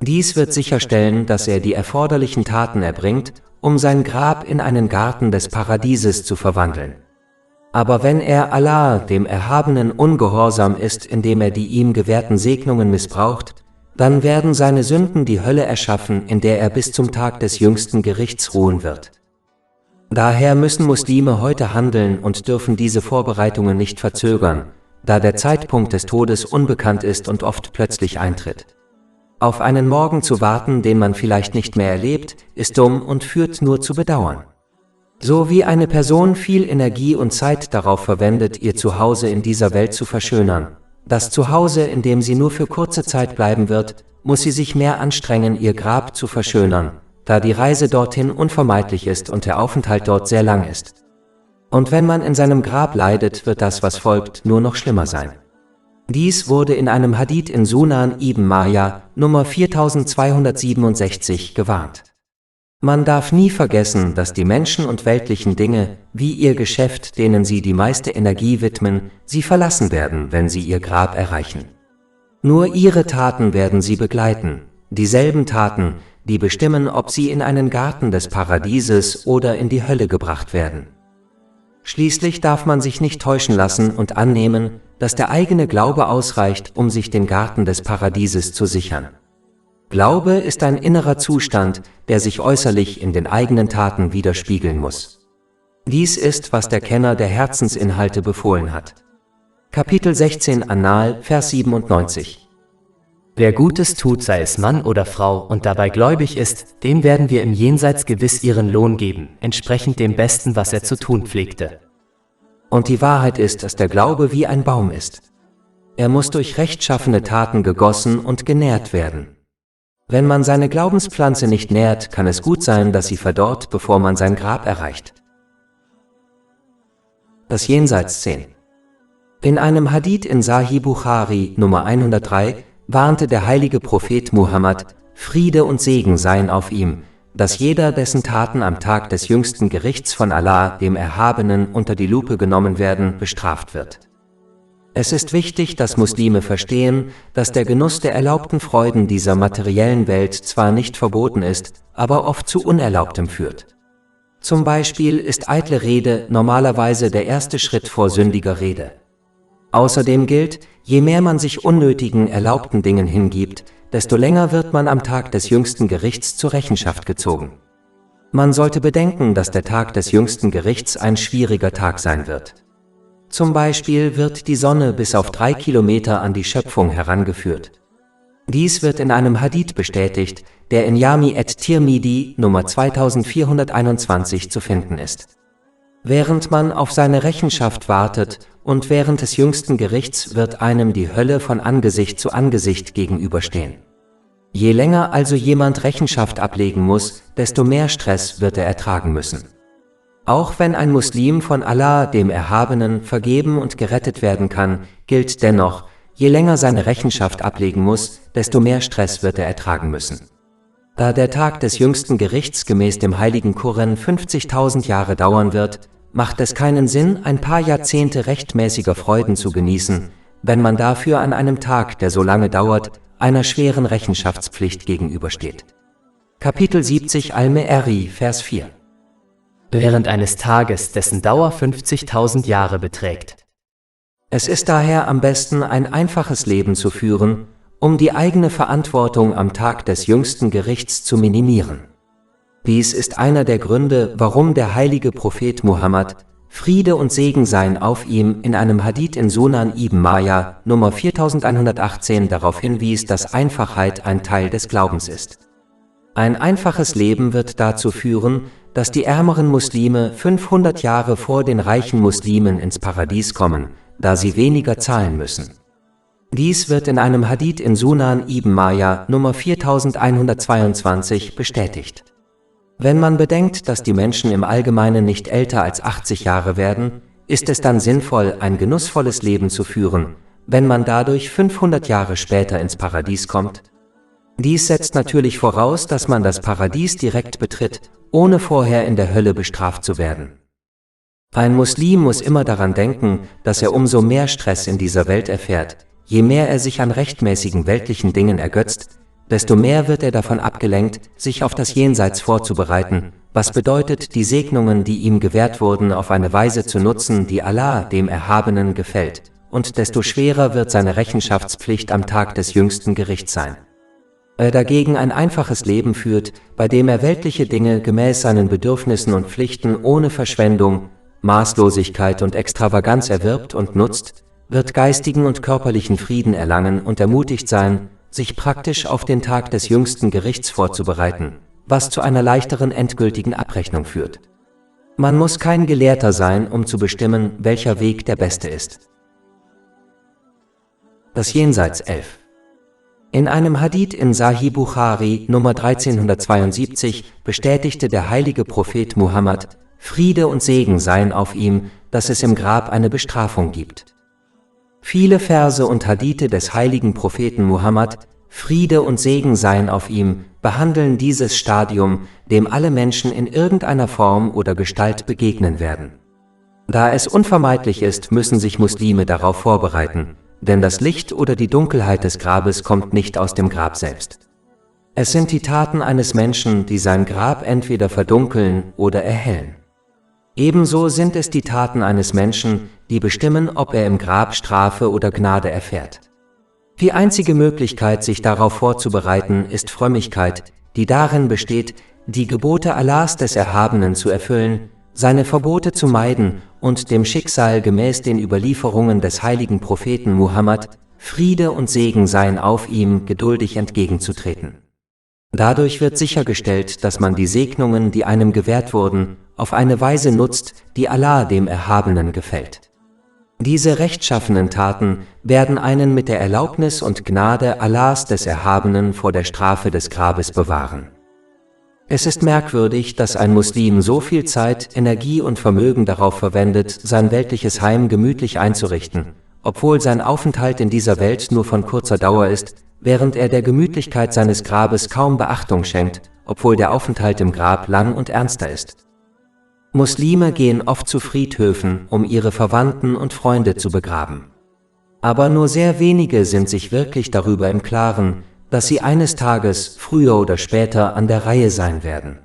Dies wird sicherstellen, dass er die erforderlichen Taten erbringt, um sein Grab in einen Garten des Paradieses zu verwandeln. Aber wenn er Allah, dem Erhabenen, ungehorsam ist, indem er die ihm gewährten Segnungen missbraucht, dann werden seine Sünden die Hölle erschaffen, in der er bis zum Tag des jüngsten Gerichts ruhen wird. Daher müssen Muslime heute handeln und dürfen diese Vorbereitungen nicht verzögern, da der Zeitpunkt des Todes unbekannt ist und oft plötzlich eintritt. Auf einen Morgen zu warten, den man vielleicht nicht mehr erlebt, ist dumm und führt nur zu Bedauern. So wie eine Person viel Energie und Zeit darauf verwendet, ihr Zuhause in dieser Welt zu verschönern, das Zuhause, in dem sie nur für kurze Zeit bleiben wird, muss sie sich mehr anstrengen, ihr Grab zu verschönern, da die Reise dorthin unvermeidlich ist und der Aufenthalt dort sehr lang ist. Und wenn man in seinem Grab leidet, wird das, was folgt, nur noch schlimmer sein. Dies wurde in einem Hadith in Sunan ibn Majah, Nummer 4267, gewarnt. Man darf nie vergessen, dass die Menschen und weltlichen Dinge, wie ihr Geschäft, denen sie die meiste Energie widmen, sie verlassen werden, wenn sie ihr Grab erreichen. Nur ihre Taten werden sie begleiten, dieselben Taten, die bestimmen, ob sie in einen Garten des Paradieses oder in die Hölle gebracht werden. Schließlich darf man sich nicht täuschen lassen und annehmen, dass der eigene Glaube ausreicht, um sich den Garten des Paradieses zu sichern. Glaube ist ein innerer Zustand, der sich äußerlich in den eigenen Taten widerspiegeln muss. Dies ist, was der Kenner der Herzensinhalte befohlen hat. Kapitel 16 An-Nahl, Vers 97. Wer Gutes tut, sei es Mann oder Frau, und dabei gläubig ist, dem werden wir im Jenseits gewiss ihren Lohn geben, entsprechend dem Besten, was er zu tun pflegte. Und die Wahrheit ist, dass der Glaube wie ein Baum ist. Er muss durch rechtschaffene Taten gegossen und genährt werden. Wenn man seine Glaubenspflanze nicht nährt, kann es gut sein, dass sie verdorrt, bevor man sein Grab erreicht. Das Jenseits 10. In einem Hadith in Sahih Bukhari, Nummer 103, warnte der heilige Prophet Muhammad, Friede und Segen seien auf ihm, dass jeder, dessen Taten am Tag des jüngsten Gerichts von Allah, dem Erhabenen, unter die Lupe genommen werden, bestraft wird. Es ist wichtig, dass Muslime verstehen, dass der Genuss der erlaubten Freuden dieser materiellen Welt zwar nicht verboten ist, aber oft zu Unerlaubtem führt. Zum Beispiel ist eitle Rede normalerweise der erste Schritt vor sündiger Rede. Außerdem gilt, je mehr man sich unnötigen, erlaubten Dingen hingibt, desto länger wird man am Tag des jüngsten Gerichts zur Rechenschaft gezogen. Man sollte bedenken, dass der Tag des jüngsten Gerichts ein schwieriger Tag sein wird. Zum Beispiel wird die Sonne bis auf 3 Kilometer an die Schöpfung herangeführt. Dies wird in einem Hadith bestätigt, der in Jami at-Tirmidhi Nummer 2421 zu finden ist. Während man auf seine Rechenschaft wartet und während des jüngsten Gerichts wird einem die Hölle von Angesicht zu Angesicht gegenüberstehen. Je länger also jemand Rechenschaft ablegen muss, desto mehr Stress wird er ertragen müssen. Auch wenn ein Muslim von Allah, dem Erhabenen, vergeben und gerettet werden kann, gilt dennoch, je länger seine Rechenschaft ablegen muss, desto mehr Stress wird er ertragen müssen. Da der Tag des jüngsten Gerichts gemäß dem heiligen Koran 50.000 Jahre dauern wird, macht es keinen Sinn, ein paar Jahrzehnte rechtmäßiger Freuden zu genießen, wenn man dafür an einem Tag, der so lange dauert, einer schweren Rechenschaftspflicht gegenübersteht. Kapitel 70 Al-Me'ari, Vers 4. Während eines Tages, dessen Dauer 50.000 Jahre beträgt. Es ist daher am besten, ein einfaches Leben zu führen, um die eigene Verantwortung am Tag des jüngsten Gerichts zu minimieren. Dies ist einer der Gründe, warum der heilige Prophet Muhammad, Friede und Segen seien auf ihm, in einem Hadith in Sunan ibn Majah, Nummer 4118 darauf hinwies, dass Einfachheit ein Teil des Glaubens ist. Ein einfaches Leben wird dazu führen, dass die ärmeren Muslime 500 Jahre vor den reichen Muslimen ins Paradies kommen, da sie weniger zahlen müssen. Dies wird in einem Hadith in Sunan ibn Majah, Nummer 4122 bestätigt. Wenn man bedenkt, dass die Menschen im Allgemeinen nicht älter als 80 Jahre werden, ist es dann sinnvoll, ein genussvolles Leben zu führen, wenn man dadurch 500 Jahre später ins Paradies kommt? Dies setzt natürlich voraus, dass man das Paradies direkt betritt, ohne vorher in der Hölle bestraft zu werden. Ein Muslim muss immer daran denken, dass er umso mehr Stress in dieser Welt erfährt, je mehr er sich an rechtmäßigen weltlichen Dingen ergötzt, desto mehr wird er davon abgelenkt, sich auf das Jenseits vorzubereiten, was bedeutet, die Segnungen, die ihm gewährt wurden, auf eine Weise zu nutzen, die Allah, dem Erhabenen, gefällt, und desto schwerer wird seine Rechenschaftspflicht am Tag des jüngsten Gerichts sein. Er dagegen ein einfaches Leben führt, bei dem er weltliche Dinge gemäß seinen Bedürfnissen und Pflichten ohne Verschwendung, Maßlosigkeit und Extravaganz erwirbt und nutzt, wird geistigen und körperlichen Frieden erlangen und ermutigt sein, sich praktisch auf den Tag des jüngsten Gerichts vorzubereiten, was zu einer leichteren endgültigen Abrechnung führt. Man muss kein Gelehrter sein, um zu bestimmen, welcher Weg der beste ist. Das Jenseits 11. In einem Hadith in Sahih Bukhari, Nummer 1372, bestätigte der heilige Prophet Muhammad, Friede und Segen seien auf ihm, dass es im Grab eine Bestrafung gibt. Viele Verse und Hadithe des heiligen Propheten Muhammad, Friede und Segen seien auf ihm, behandeln dieses Stadium, dem alle Menschen in irgendeiner Form oder Gestalt begegnen werden. Da es unvermeidlich ist, müssen sich Muslime darauf vorbereiten, denn das Licht oder die Dunkelheit des Grabes kommt nicht aus dem Grab selbst. Es sind die Taten eines Menschen, die sein Grab entweder verdunkeln oder erhellen. Ebenso sind es die Taten eines Menschen, die bestimmen, ob er im Grab Strafe oder Gnade erfährt. Die einzige Möglichkeit, sich darauf vorzubereiten, ist Frömmigkeit, die darin besteht, die Gebote Allahs des Erhabenen zu erfüllen, seine Verbote zu meiden und dem Schicksal gemäß den Überlieferungen des heiligen Propheten Muhammad, Friede und Segen seien auf ihm, geduldig entgegenzutreten. Dadurch wird sichergestellt, dass man die Segnungen, die einem gewährt wurden, auf eine Weise nutzt, die Allah dem Erhabenen gefällt. Diese rechtschaffenen Taten werden einen mit der Erlaubnis und Gnade Allahs des Erhabenen vor der Strafe des Grabes bewahren. Es ist merkwürdig, dass ein Muslim so viel Zeit, Energie und Vermögen darauf verwendet, sein weltliches Heim gemütlich einzurichten, obwohl sein Aufenthalt in dieser Welt nur von kurzer Dauer ist, während er der Gemütlichkeit seines Grabes kaum Beachtung schenkt, obwohl der Aufenthalt im Grab lang und ernster ist. Muslime gehen oft zu Friedhöfen, um ihre Verwandten und Freunde zu begraben. Aber nur sehr wenige sind sich wirklich darüber im Klaren, dass sie eines Tages, früher oder später, an der Reihe sein werden.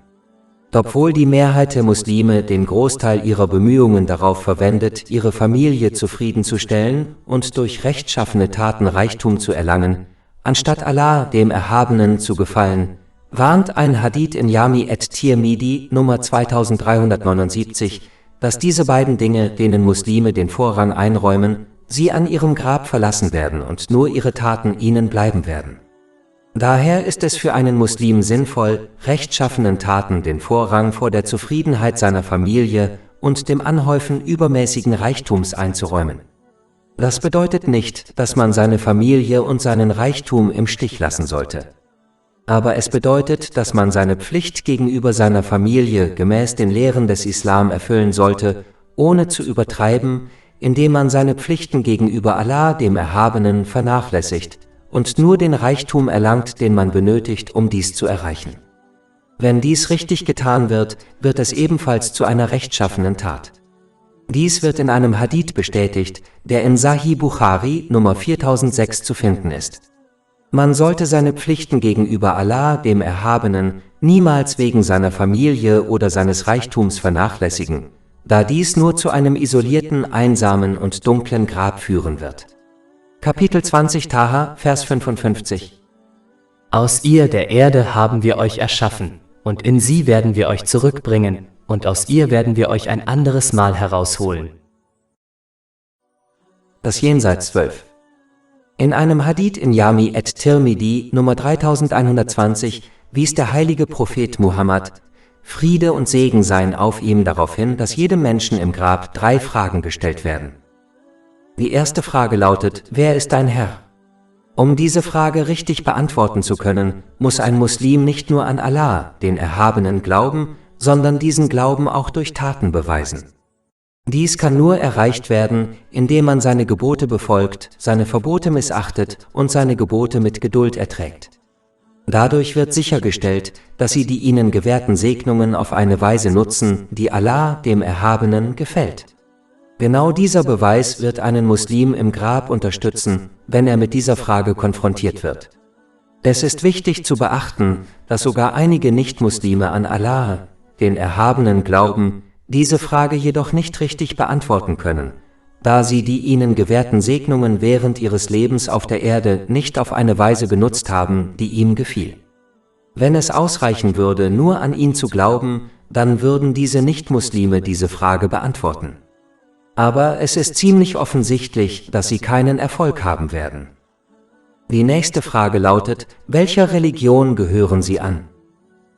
Obwohl die Mehrheit der Muslime den Großteil ihrer Bemühungen darauf verwendet, ihre Familie zufriedenzustellen und durch rechtschaffene Taten Reichtum zu erlangen, anstatt Allah, dem Erhabenen, zu gefallen, warnt ein Hadith in Jami at-Tirmidhi Nummer 2379, dass diese beiden Dinge, denen Muslime den Vorrang einräumen, sie an ihrem Grab verlassen werden und nur ihre Taten ihnen bleiben werden. Daher ist es für einen Muslim sinnvoll, rechtschaffenen Taten den Vorrang vor der Zufriedenheit seiner Familie und dem Anhäufen übermäßigen Reichtums einzuräumen. Das bedeutet nicht, dass man seine Familie und seinen Reichtum im Stich lassen sollte. Aber es bedeutet, dass man seine Pflicht gegenüber seiner Familie gemäß den Lehren des Islam erfüllen sollte, ohne zu übertreiben, indem man seine Pflichten gegenüber Allah, dem Erhabenen, vernachlässigt und nur den Reichtum erlangt, den man benötigt, um dies zu erreichen. Wenn dies richtig getan wird, wird es ebenfalls zu einer rechtschaffenen Tat. Dies wird in einem Hadith bestätigt, der in Sahih Bukhari Nummer 4006 zu finden ist. Man sollte seine Pflichten gegenüber Allah, dem Erhabenen, niemals wegen seiner Familie oder seines Reichtums vernachlässigen, da dies nur zu einem isolierten, einsamen und dunklen Grab führen wird. Kapitel 20 Taha, Vers 55. Aus ihr, der Erde, haben wir euch erschaffen, und in sie werden wir euch zurückbringen, und aus ihr werden wir euch ein anderes Mal herausholen. Das Jenseits 12. In einem Hadith in Jami at-Tirmidhi Nummer 3120 wies der heilige Prophet Muhammad, Friede und Segen seien auf ihm, darauf hin, dass jedem Menschen im Grab 3 Fragen gestellt werden. Die erste Frage lautet: Wer ist dein Herr? Um diese Frage richtig beantworten zu können, muss ein Muslim nicht nur an Allah, den Erhabenen, glauben, sondern diesen Glauben auch durch Taten beweisen. Dies kann nur erreicht werden, indem man seine Gebote befolgt, seine Verbote missachtet und seine Gebote mit Geduld erträgt. Dadurch wird sichergestellt, dass sie die ihnen gewährten Segnungen auf eine Weise nutzen, die Allah, dem Erhabenen, gefällt. Genau dieser Beweis wird einen Muslim im Grab unterstützen, wenn er mit dieser Frage konfrontiert wird. Es ist wichtig zu beachten, dass sogar einige Nicht-Muslime an Allah, den Erhabenen, glauben, diese Frage jedoch nicht richtig beantworten können, da sie die ihnen gewährten Segnungen während ihres Lebens auf der Erde nicht auf eine Weise genutzt haben, die ihm gefiel. Wenn es ausreichen würde, nur an ihn zu glauben, dann würden diese Nicht-Muslime diese Frage beantworten. Aber es ist ziemlich offensichtlich, dass sie keinen Erfolg haben werden. Die nächste Frage lautet: Welcher Religion gehören sie an?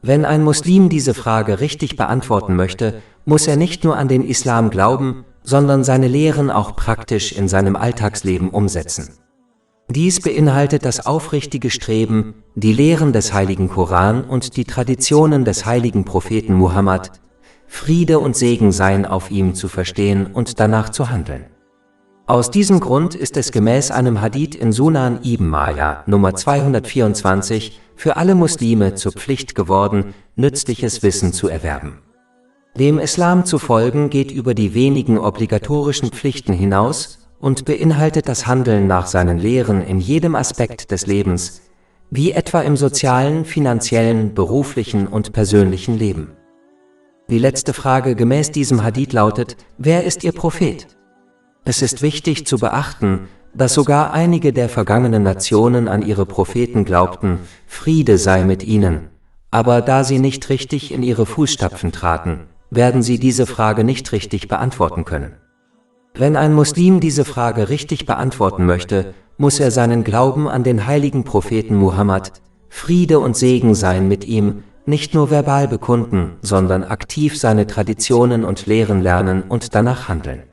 Wenn ein Muslim diese Frage richtig beantworten möchte, muss er nicht nur an den Islam glauben, sondern seine Lehren auch praktisch in seinem Alltagsleben umsetzen. Dies beinhaltet das aufrichtige Streben, die Lehren des heiligen Koran und die Traditionen des heiligen Propheten Muhammad, Friede und Segen seien auf ihm, zu verstehen und danach zu handeln. Aus diesem Grund ist es gemäß einem Hadith in Sunan Ibn Majah Nummer 224 für alle Muslime zur Pflicht geworden, nützliches Wissen zu erwerben. Dem Islam zu folgen geht über die wenigen obligatorischen Pflichten hinaus und beinhaltet das Handeln nach seinen Lehren in jedem Aspekt des Lebens, wie etwa im sozialen, finanziellen, beruflichen und persönlichen Leben. Die letzte Frage gemäß diesem Hadith lautet: Wer ist Ihr Prophet? Es ist wichtig zu beachten, dass sogar einige der vergangenen Nationen an ihre Propheten glaubten, Friede sei mit ihnen, aber da sie nicht richtig in ihre Fußstapfen traten, werden sie diese Frage nicht richtig beantworten können. Wenn ein Muslim diese Frage richtig beantworten möchte, muss er seinen Glauben an den heiligen Propheten Muhammad, Friede und Segen seien mit ihm, nicht nur verbal bekunden, sondern aktiv seine Traditionen und Lehren lernen und danach handeln.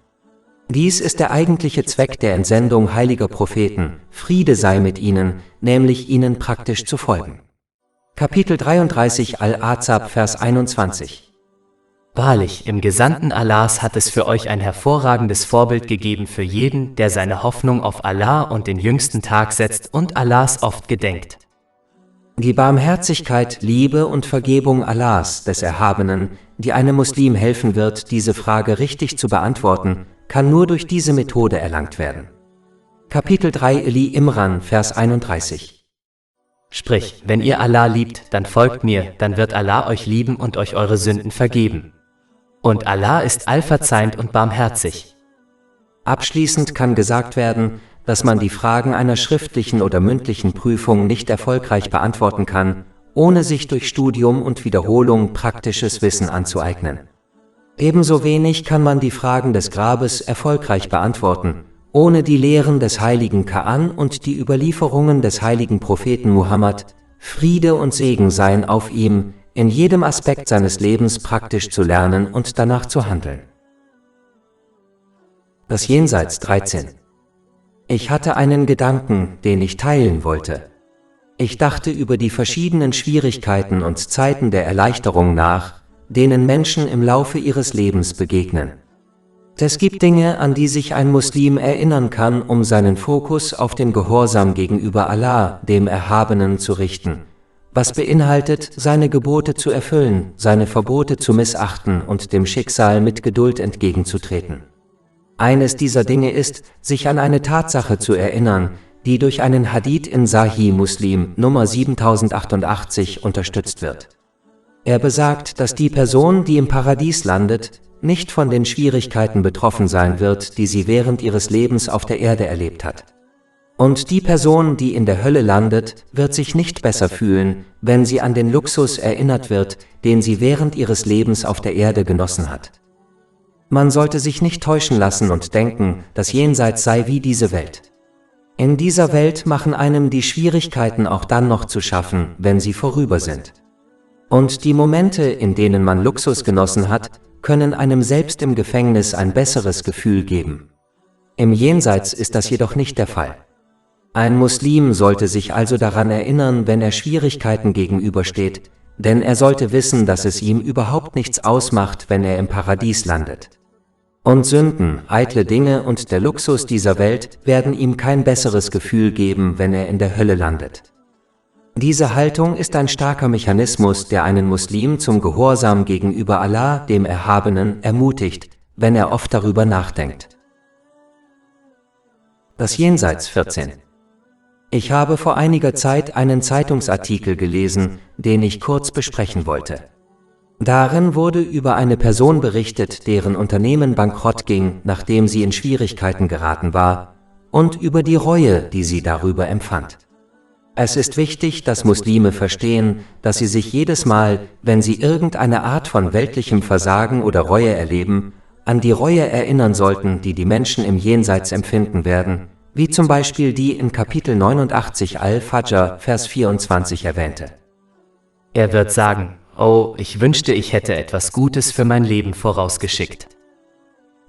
Dies ist der eigentliche Zweck der Entsendung heiliger Propheten, Friede sei mit ihnen, nämlich ihnen praktisch zu folgen. Kapitel 33 Al-Ahzab, Vers 21. Wahrlich, im Gesandten Allahs hat es für euch ein hervorragendes Vorbild gegeben für jeden, der seine Hoffnung auf Allah und den jüngsten Tag setzt und Allahs oft gedenkt. Die Barmherzigkeit, Liebe und Vergebung Allahs, des Erhabenen, die einem Muslim helfen wird, diese Frage richtig zu beantworten, kann nur durch diese Methode erlangt werden. Kapitel 3 Ali Imran, Vers 31. Sprich, wenn ihr Allah liebt, dann folgt mir, dann wird Allah euch lieben und euch eure Sünden vergeben. Und Allah ist allverzeihend und barmherzig. Abschließend kann gesagt werden, dass man die Fragen einer schriftlichen oder mündlichen Prüfung nicht erfolgreich beantworten kann, ohne sich durch Studium und Wiederholung praktisches Wissen anzueignen. Ebenso wenig kann man die Fragen des Grabes erfolgreich beantworten, ohne die Lehren des heiligen Koran und die Überlieferungen des heiligen Propheten Muhammad, Friede und Segen seien auf ihm, in jedem Aspekt seines Lebens praktisch zu lernen und danach zu handeln. Das Jenseits 13. Ich hatte einen Gedanken, den ich teilen wollte. Ich dachte über die verschiedenen Schwierigkeiten und Zeiten der Erleichterung nach, denen Menschen im Laufe ihres Lebens begegnen. Es gibt Dinge, an die sich ein Muslim erinnern kann, um seinen Fokus auf den Gehorsam gegenüber Allah, dem Erhabenen, zu richten, was beinhaltet, seine Gebote zu erfüllen, seine Verbote zu missachten und dem Schicksal mit Geduld entgegenzutreten. Eines dieser Dinge ist, sich an eine Tatsache zu erinnern, die durch einen Hadith in Sahih Muslim Nummer 7088 unterstützt wird. Er besagt, dass die Person, die im Paradies landet, nicht von den Schwierigkeiten betroffen sein wird, die sie während ihres Lebens auf der Erde erlebt hat. Und die Person, die in der Hölle landet, wird sich nicht besser fühlen, wenn sie an den Luxus erinnert wird, den sie während ihres Lebens auf der Erde genossen hat. Man sollte sich nicht täuschen lassen und denken, das Jenseits sei wie diese Welt. In dieser Welt machen einem die Schwierigkeiten auch dann noch zu schaffen, wenn sie vorüber sind. Und die Momente, in denen man Luxus genossen hat, können einem selbst im Gefängnis ein besseres Gefühl geben. Im Jenseits ist das jedoch nicht der Fall. Ein Muslim sollte sich also daran erinnern, wenn er Schwierigkeiten gegenübersteht, denn er sollte wissen, dass es ihm überhaupt nichts ausmacht, wenn er im Paradies landet. Und Sünden, eitle Dinge und der Luxus dieser Welt werden ihm kein besseres Gefühl geben, wenn er in der Hölle landet. Diese Haltung ist ein starker Mechanismus, der einen Muslim zum Gehorsam gegenüber Allah, dem Erhabenen, ermutigt, wenn er oft darüber nachdenkt. Das Jenseits 14. Ich habe vor einiger Zeit einen Zeitungsartikel gelesen, den ich kurz besprechen wollte. Darin wurde über eine Person berichtet, deren Unternehmen bankrott ging, nachdem sie in Schwierigkeiten geraten war, und über die Reue, die sie darüber empfand. Es ist wichtig, dass Muslime verstehen, dass sie sich jedes Mal, wenn sie irgendeine Art von weltlichem Versagen oder Reue erleben, an die Reue erinnern sollten, die die Menschen im Jenseits empfinden werden, wie zum Beispiel die in Kapitel 89 Al-Fajr, Vers 24 erwähnte. Er wird sagen: Oh, ich wünschte, ich hätte etwas Gutes für mein Leben vorausgeschickt.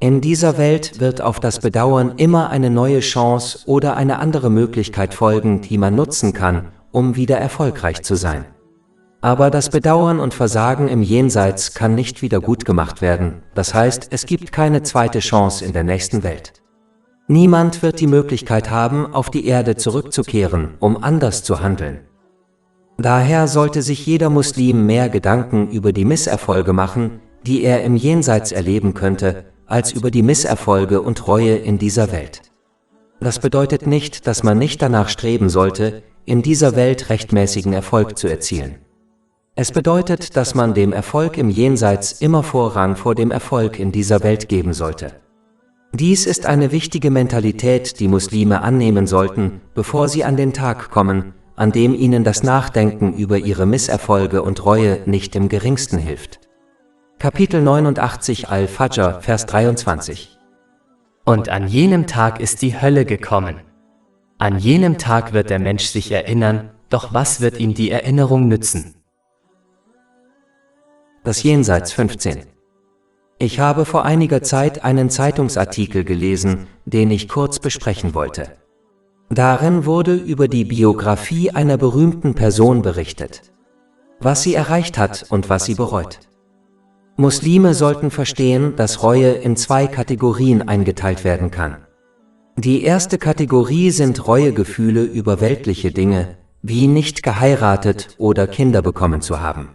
In dieser Welt wird auf das Bedauern immer eine neue Chance oder eine andere Möglichkeit folgen, die man nutzen kann, um wieder erfolgreich zu sein. Aber das Bedauern und Versagen im Jenseits kann nicht wieder gut gemacht werden, das heißt, es gibt keine zweite Chance in der nächsten Welt. Niemand wird die Möglichkeit haben, auf die Erde zurückzukehren, um anders zu handeln. Daher sollte sich jeder Muslim mehr Gedanken über die Misserfolge machen, die er im Jenseits erleben könnte, als über die Misserfolge und Reue in dieser Welt. Das bedeutet nicht, dass man nicht danach streben sollte, in dieser Welt rechtmäßigen Erfolg zu erzielen. Es bedeutet, dass man dem Erfolg im Jenseits immer Vorrang vor dem Erfolg in dieser Welt geben sollte. Dies ist eine wichtige Mentalität, die Muslime annehmen sollten, bevor sie an den Tag kommen, an dem ihnen das Nachdenken über ihre Misserfolge und Reue nicht im geringsten hilft. Kapitel 89 Al-Fajr, Vers 23. Und an jenem Tag ist die Hölle gekommen. An jenem Tag wird der Mensch sich erinnern, doch was wird ihm die Erinnerung nützen? Das Jenseits 15. Ich habe vor einiger Zeit einen Zeitungsartikel gelesen, den ich kurz besprechen wollte. Darin wurde über die Biografie einer berühmten Person berichtet, was sie erreicht hat und was sie bereut. Muslime sollten verstehen, dass Reue in zwei Kategorien eingeteilt werden kann. Die erste Kategorie sind Reuegefühle über weltliche Dinge, wie nicht geheiratet oder Kinder bekommen zu haben.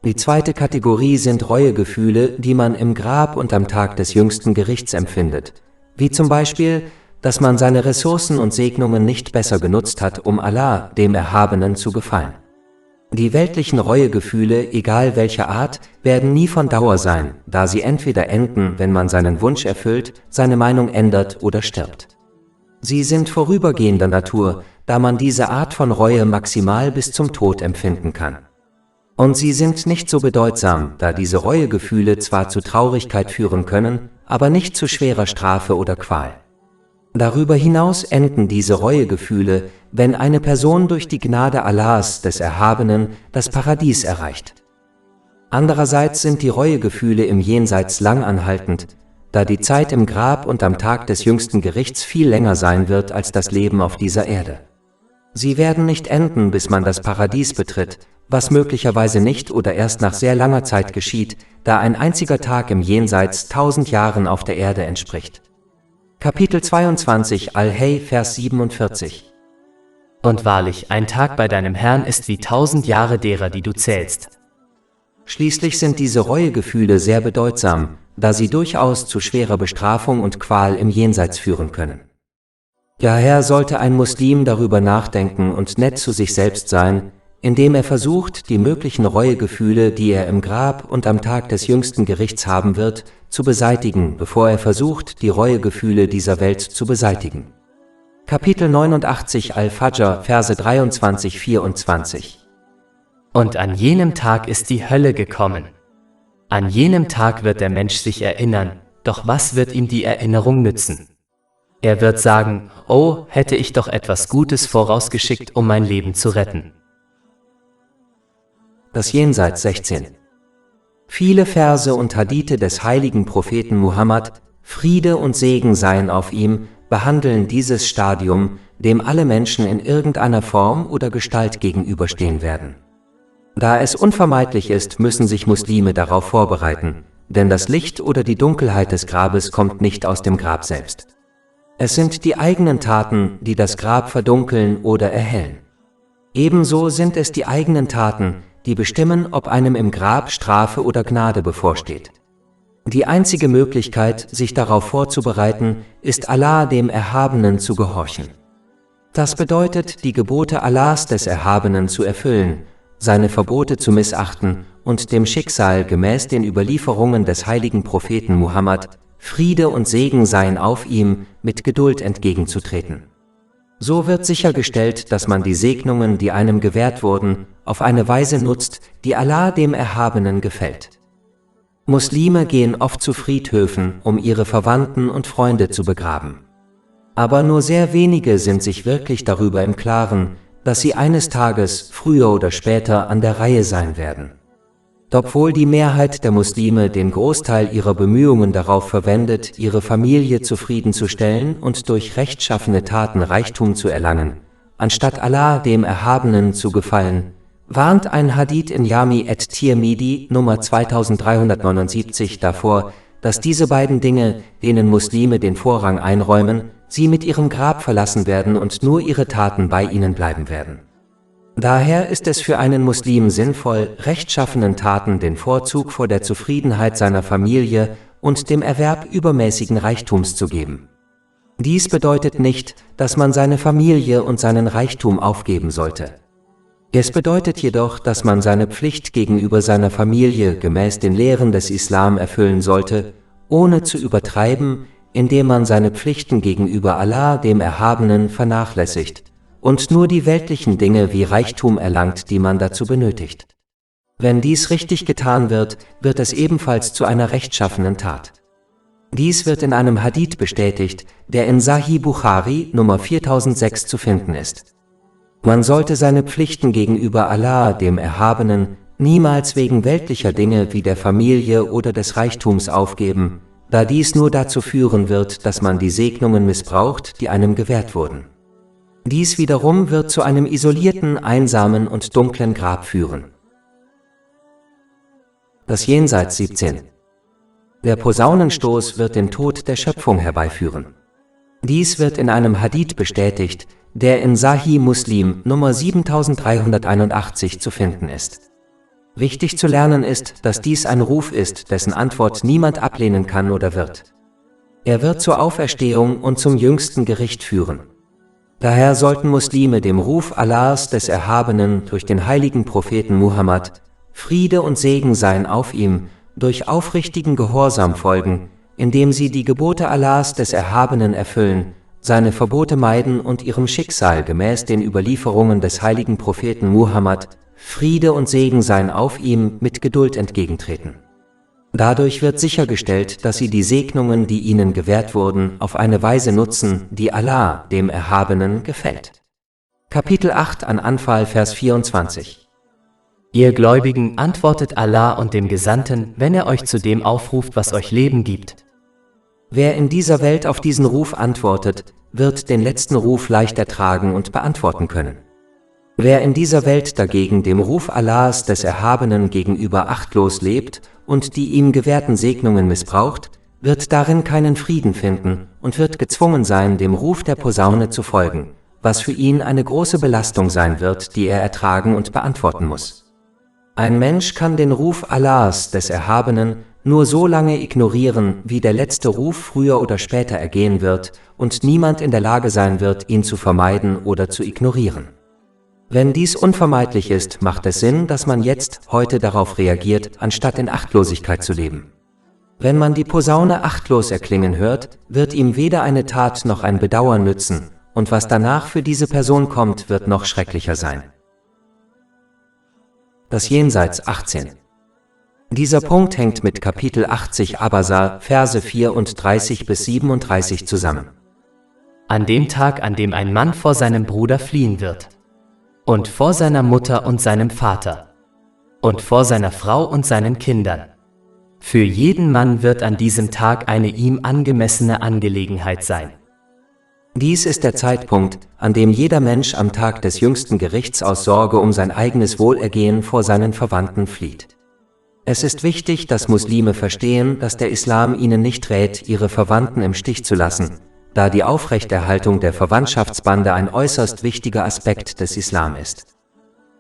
Die zweite Kategorie sind Reuegefühle, die man im Grab und am Tag des jüngsten Gerichts empfindet, wie zum Beispiel, dass man seine Ressourcen und Segnungen nicht besser genutzt hat, um Allah, dem Erhabenen, zu gefallen. Die weltlichen Reuegefühle, egal welcher Art, werden nie von Dauer sein, da sie entweder enden, wenn man seinen Wunsch erfüllt, seine Meinung ändert oder stirbt. Sie sind vorübergehender Natur, da man diese Art von Reue maximal bis zum Tod empfinden kann. Und sie sind nicht so bedeutsam, da diese Reuegefühle zwar zu Traurigkeit führen können, aber nicht zu schwerer Strafe oder Qual. Darüber hinaus enden diese Reuegefühle, wenn eine Person durch die Gnade Allahs des Erhabenen das Paradies erreicht. Andererseits sind die Reuegefühle im Jenseits langanhaltend, da die Zeit im Grab und am Tag des jüngsten Gerichts viel länger sein wird als das Leben auf dieser Erde. Sie werden nicht enden, bis man das Paradies betritt, was möglicherweise nicht oder erst nach sehr langer Zeit geschieht, da ein einziger Tag im Jenseits 1000 Jahren auf der Erde entspricht. Kapitel 22 Al-Hay, Vers 47. Und wahrlich, ein Tag bei deinem Herrn ist wie 1000 Jahre derer, die du zählst. Schließlich sind diese Reuegefühle sehr bedeutsam, da sie durchaus zu schwerer Bestrafung und Qual im Jenseits führen können. Daher sollte ein Muslim darüber nachdenken und nett zu sich selbst sein, indem er versucht, die möglichen Reuegefühle, die er im Grab und am Tag des jüngsten Gerichts haben wird, zu beseitigen, bevor er versucht, die Reuegefühle dieser Welt zu beseitigen. Kapitel 89 Al-Fajr, Verse 23-24. Und an jenem Tag ist die Hölle gekommen. An jenem Tag wird der Mensch sich erinnern, doch was wird ihm die Erinnerung nützen? Er wird sagen, oh, hätte ich doch etwas Gutes vorausgeschickt, um mein Leben zu retten. Das Jenseits 16. Viele Verse und Hadithe des heiligen Propheten Muhammad, Friede und Segen seien auf ihm, behandeln dieses Stadium, dem alle Menschen in irgendeiner Form oder Gestalt gegenüberstehen werden. Da es unvermeidlich ist, müssen sich Muslime darauf vorbereiten, denn das Licht oder die Dunkelheit des Grabes kommt nicht aus dem Grab selbst. Es sind die eigenen Taten, die das Grab verdunkeln oder erhellen. Ebenso sind es die eigenen Taten, die bestimmen, ob einem im Grab Strafe oder Gnade bevorsteht. Die einzige Möglichkeit, sich darauf vorzubereiten, ist Allah dem Erhabenen zu gehorchen. Das bedeutet, die Gebote Allahs des Erhabenen zu erfüllen, seine Verbote zu missachten und dem Schicksal gemäß den Überlieferungen des heiligen Propheten Muhammad, Friede und Segen seien auf ihm, mit Geduld entgegenzutreten. So wird sichergestellt, dass man die Segnungen, die einem gewährt wurden, auf eine Weise nutzt, die Allah dem Erhabenen gefällt. Muslime gehen oft zu Friedhöfen, um ihre Verwandten und Freunde zu begraben. Aber nur sehr wenige sind sich wirklich darüber im Klaren, dass sie eines Tages, früher oder später, an der Reihe sein werden. Obwohl die Mehrheit der Muslime den Großteil ihrer Bemühungen darauf verwendet, ihre Familie zufriedenzustellen und durch rechtschaffene Taten Reichtum zu erlangen, anstatt Allah dem Erhabenen zu gefallen, warnt ein Hadith in Jami at-Tirmidhi Nummer 2379 davor, dass diese beiden Dinge, denen Muslime den Vorrang einräumen, sie mit ihrem Grab verlassen werden und nur ihre Taten bei ihnen bleiben werden. Daher ist es für einen Muslim sinnvoll, rechtschaffenen Taten den Vorzug vor der Zufriedenheit seiner Familie und dem Erwerb übermäßigen Reichtums zu geben. Dies bedeutet nicht, dass man seine Familie und seinen Reichtum aufgeben sollte. Es bedeutet jedoch, dass man seine Pflicht gegenüber seiner Familie gemäß den Lehren des Islam erfüllen sollte, ohne zu übertreiben, indem man seine Pflichten gegenüber Allah dem Erhabenen vernachlässigt und nur die weltlichen Dinge wie Reichtum erlangt, die man dazu benötigt. Wenn dies richtig getan wird, wird es ebenfalls zu einer rechtschaffenen Tat. Dies wird in einem Hadith bestätigt, der in Sahih Bukhari Nummer 4006 zu finden ist. Man sollte seine Pflichten gegenüber Allah, dem Erhabenen, niemals wegen weltlicher Dinge wie der Familie oder des Reichtums aufgeben, da dies nur dazu führen wird, dass man die Segnungen missbraucht, die einem gewährt wurden. Dies wiederum wird zu einem isolierten, einsamen und dunklen Grab führen. Das Jenseits 17. Der Posaunenstoß wird den Tod der Schöpfung herbeiführen. Dies wird in einem Hadith bestätigt, der in Sahih Muslim Nummer 7381 zu finden ist. Wichtig zu lernen ist, dass dies ein Ruf ist, dessen Antwort niemand ablehnen kann oder wird. Er wird zur Auferstehung und zum jüngsten Gericht führen. Daher sollten Muslime dem Ruf Allahs des Erhabenen durch den heiligen Propheten Muhammad, Friede und Segen seien auf ihm, durch aufrichtigen Gehorsam folgen, indem sie die Gebote Allahs des Erhabenen erfüllen, seine Verbote meiden und ihrem Schicksal gemäß den Überlieferungen des heiligen Propheten Muhammad, Friede und Segen seien auf ihm, mit Geduld entgegentreten. Dadurch wird sichergestellt, dass sie die Segnungen, die ihnen gewährt wurden, auf eine Weise nutzen, die Allah, dem Erhabenen, gefällt. Kapitel 8 an Anfal, Vers 24. Ihr Gläubigen, antwortet Allah und dem Gesandten, wenn er euch zu dem aufruft, was euch Leben gibt. Wer in dieser Welt auf diesen Ruf antwortet, wird den letzten Ruf leicht ertragen und beantworten können. Wer in dieser Welt dagegen dem Ruf Allahs des Erhabenen gegenüber achtlos lebt und die ihm gewährten Segnungen missbraucht, wird darin keinen Frieden finden und wird gezwungen sein, dem Ruf der Posaune zu folgen, was für ihn eine große Belastung sein wird, die er ertragen und beantworten muss. Ein Mensch kann den Ruf Allahs des Erhabenen nur so lange ignorieren, wie der letzte Ruf früher oder später ergehen wird und niemand in der Lage sein wird, ihn zu vermeiden oder zu ignorieren. Wenn dies unvermeidlich ist, macht es Sinn, dass man heute darauf reagiert, anstatt in Achtlosigkeit zu leben. Wenn man die Posaune achtlos erklingen hört, wird ihm weder eine Tat noch ein Bedauern nützen, und was danach für diese Person kommt, wird noch schrecklicher sein. Das Jenseits 18. Dieser Punkt hängt mit Kapitel 80 Abasa, Verse 34 bis 37 zusammen. An dem Tag, an dem ein Mann vor seinem Bruder fliehen wird. Und vor seiner Mutter und seinem Vater. Und vor seiner Frau und seinen Kindern. Für jeden Mann wird an diesem Tag eine ihm angemessene Angelegenheit sein. Dies ist der Zeitpunkt, an dem jeder Mensch am Tag des jüngsten Gerichts aus Sorge um sein eigenes Wohlergehen vor seinen Verwandten flieht. Es ist wichtig, dass Muslime verstehen, dass der Islam ihnen nicht rät, ihre Verwandten im Stich zu lassen, da die Aufrechterhaltung der Verwandtschaftsbande ein äußerst wichtiger Aspekt des Islam ist.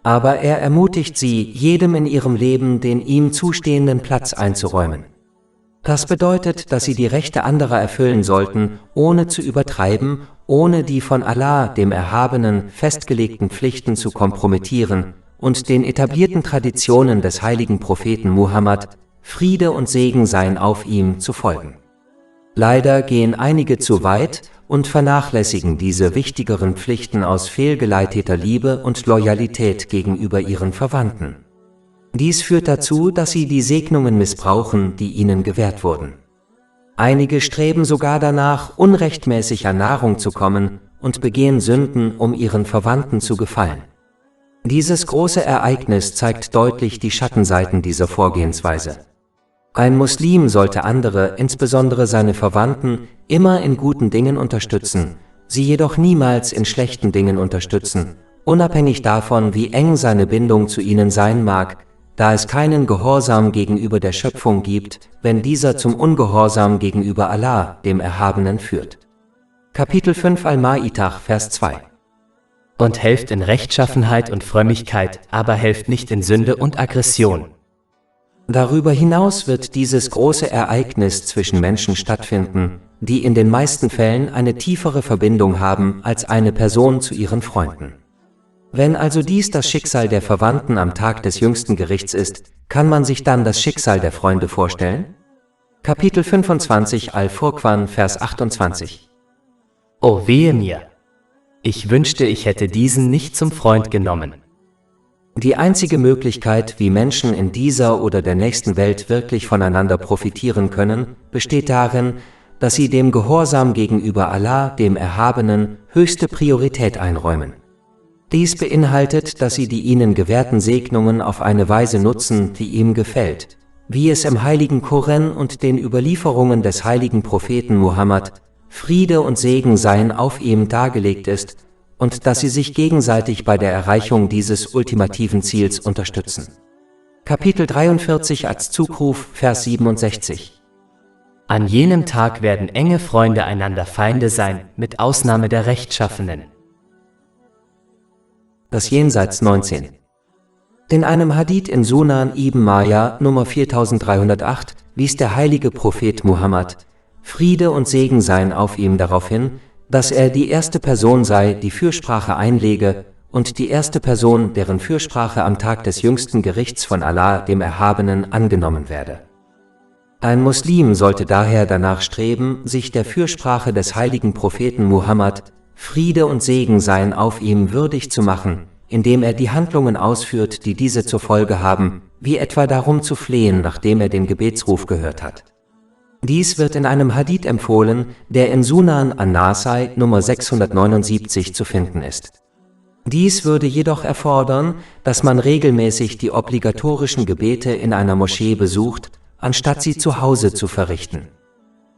Aber er ermutigt sie, jedem in ihrem Leben den ihm zustehenden Platz einzuräumen. Das bedeutet, dass sie die Rechte anderer erfüllen sollten, ohne zu übertreiben, ohne die von Allah, dem Erhabenen, festgelegten Pflichten zu kompromittieren und den etablierten Traditionen des heiligen Propheten Muhammad, Friede und Segen seien auf ihm, zu folgen. Leider gehen einige zu weit und vernachlässigen diese wichtigeren Pflichten aus fehlgeleiteter Liebe und Loyalität gegenüber ihren Verwandten. Dies führt dazu, dass sie die Segnungen missbrauchen, die ihnen gewährt wurden. Einige streben sogar danach, unrechtmäßig an Nahrung zu kommen und begehen Sünden, um ihren Verwandten zu gefallen. Dieses große Ereignis zeigt deutlich die Schattenseiten dieser Vorgehensweise. Ein Muslim sollte andere, insbesondere seine Verwandten, immer in guten Dingen unterstützen, sie jedoch niemals in schlechten Dingen unterstützen, unabhängig davon, wie eng seine Bindung zu ihnen sein mag, da es keinen Gehorsam gegenüber der Schöpfung gibt, wenn dieser zum Ungehorsam gegenüber Allah, dem Erhabenen, führt. Kapitel 5 Al-Ma'idah, Vers 2. Und helft in Rechtschaffenheit und Frömmigkeit, aber helft nicht in Sünde und Aggression. Darüber hinaus wird dieses große Ereignis zwischen Menschen stattfinden, die in den meisten Fällen eine tiefere Verbindung haben als eine Person zu ihren Freunden. Wenn also dies das Schicksal der Verwandten am Tag des jüngsten Gerichts ist, kann man sich dann das Schicksal der Freunde vorstellen? Kapitel 25 Al-Furqan, Vers 28. Oh wehe mir! Ich wünschte, ich hätte diesen nicht zum Freund genommen. Die einzige Möglichkeit, wie Menschen in dieser oder der nächsten Welt wirklich voneinander profitieren können, besteht darin, dass sie dem Gehorsam gegenüber Allah, dem Erhabenen, höchste Priorität einräumen. Dies beinhaltet, dass sie die ihnen gewährten Segnungen auf eine Weise nutzen, die ihm gefällt, wie es im heiligen Koran und den Überlieferungen des heiligen Propheten Muhammad, Friede und Segen seien auf ihm, dargelegt ist, und dass sie sich gegenseitig bei der Erreichung dieses ultimativen Ziels unterstützen. Kapitel 43 als Zugruf, Vers 67. An jenem Tag werden enge Freunde einander Feinde sein, mit Ausnahme der Rechtschaffenen. Das Jenseits 19. In einem Hadith in Sunan ibn Majah, Nummer 4308, wies der heilige Prophet Muhammad, Friede und Segen seien auf ihm, darauf hin, dass er die erste Person sei, die Fürsprache einlege, und die erste Person, deren Fürsprache am Tag des jüngsten Gerichts von Allah, dem Erhabenen, angenommen werde. Ein Muslim sollte daher danach streben, sich der Fürsprache des heiligen Propheten Muhammad, Friede und Segen seien auf ihm, würdig zu machen, indem er die Handlungen ausführt, die diese zur Folge haben, wie etwa darum zu flehen, nachdem er den Gebetsruf gehört hat. Dies wird in einem Hadith empfohlen, der in Sunan an-Nasai Nummer 679 zu finden ist. Dies würde jedoch erfordern, dass man regelmäßig die obligatorischen Gebete in einer Moschee besucht, anstatt sie zu Hause zu verrichten.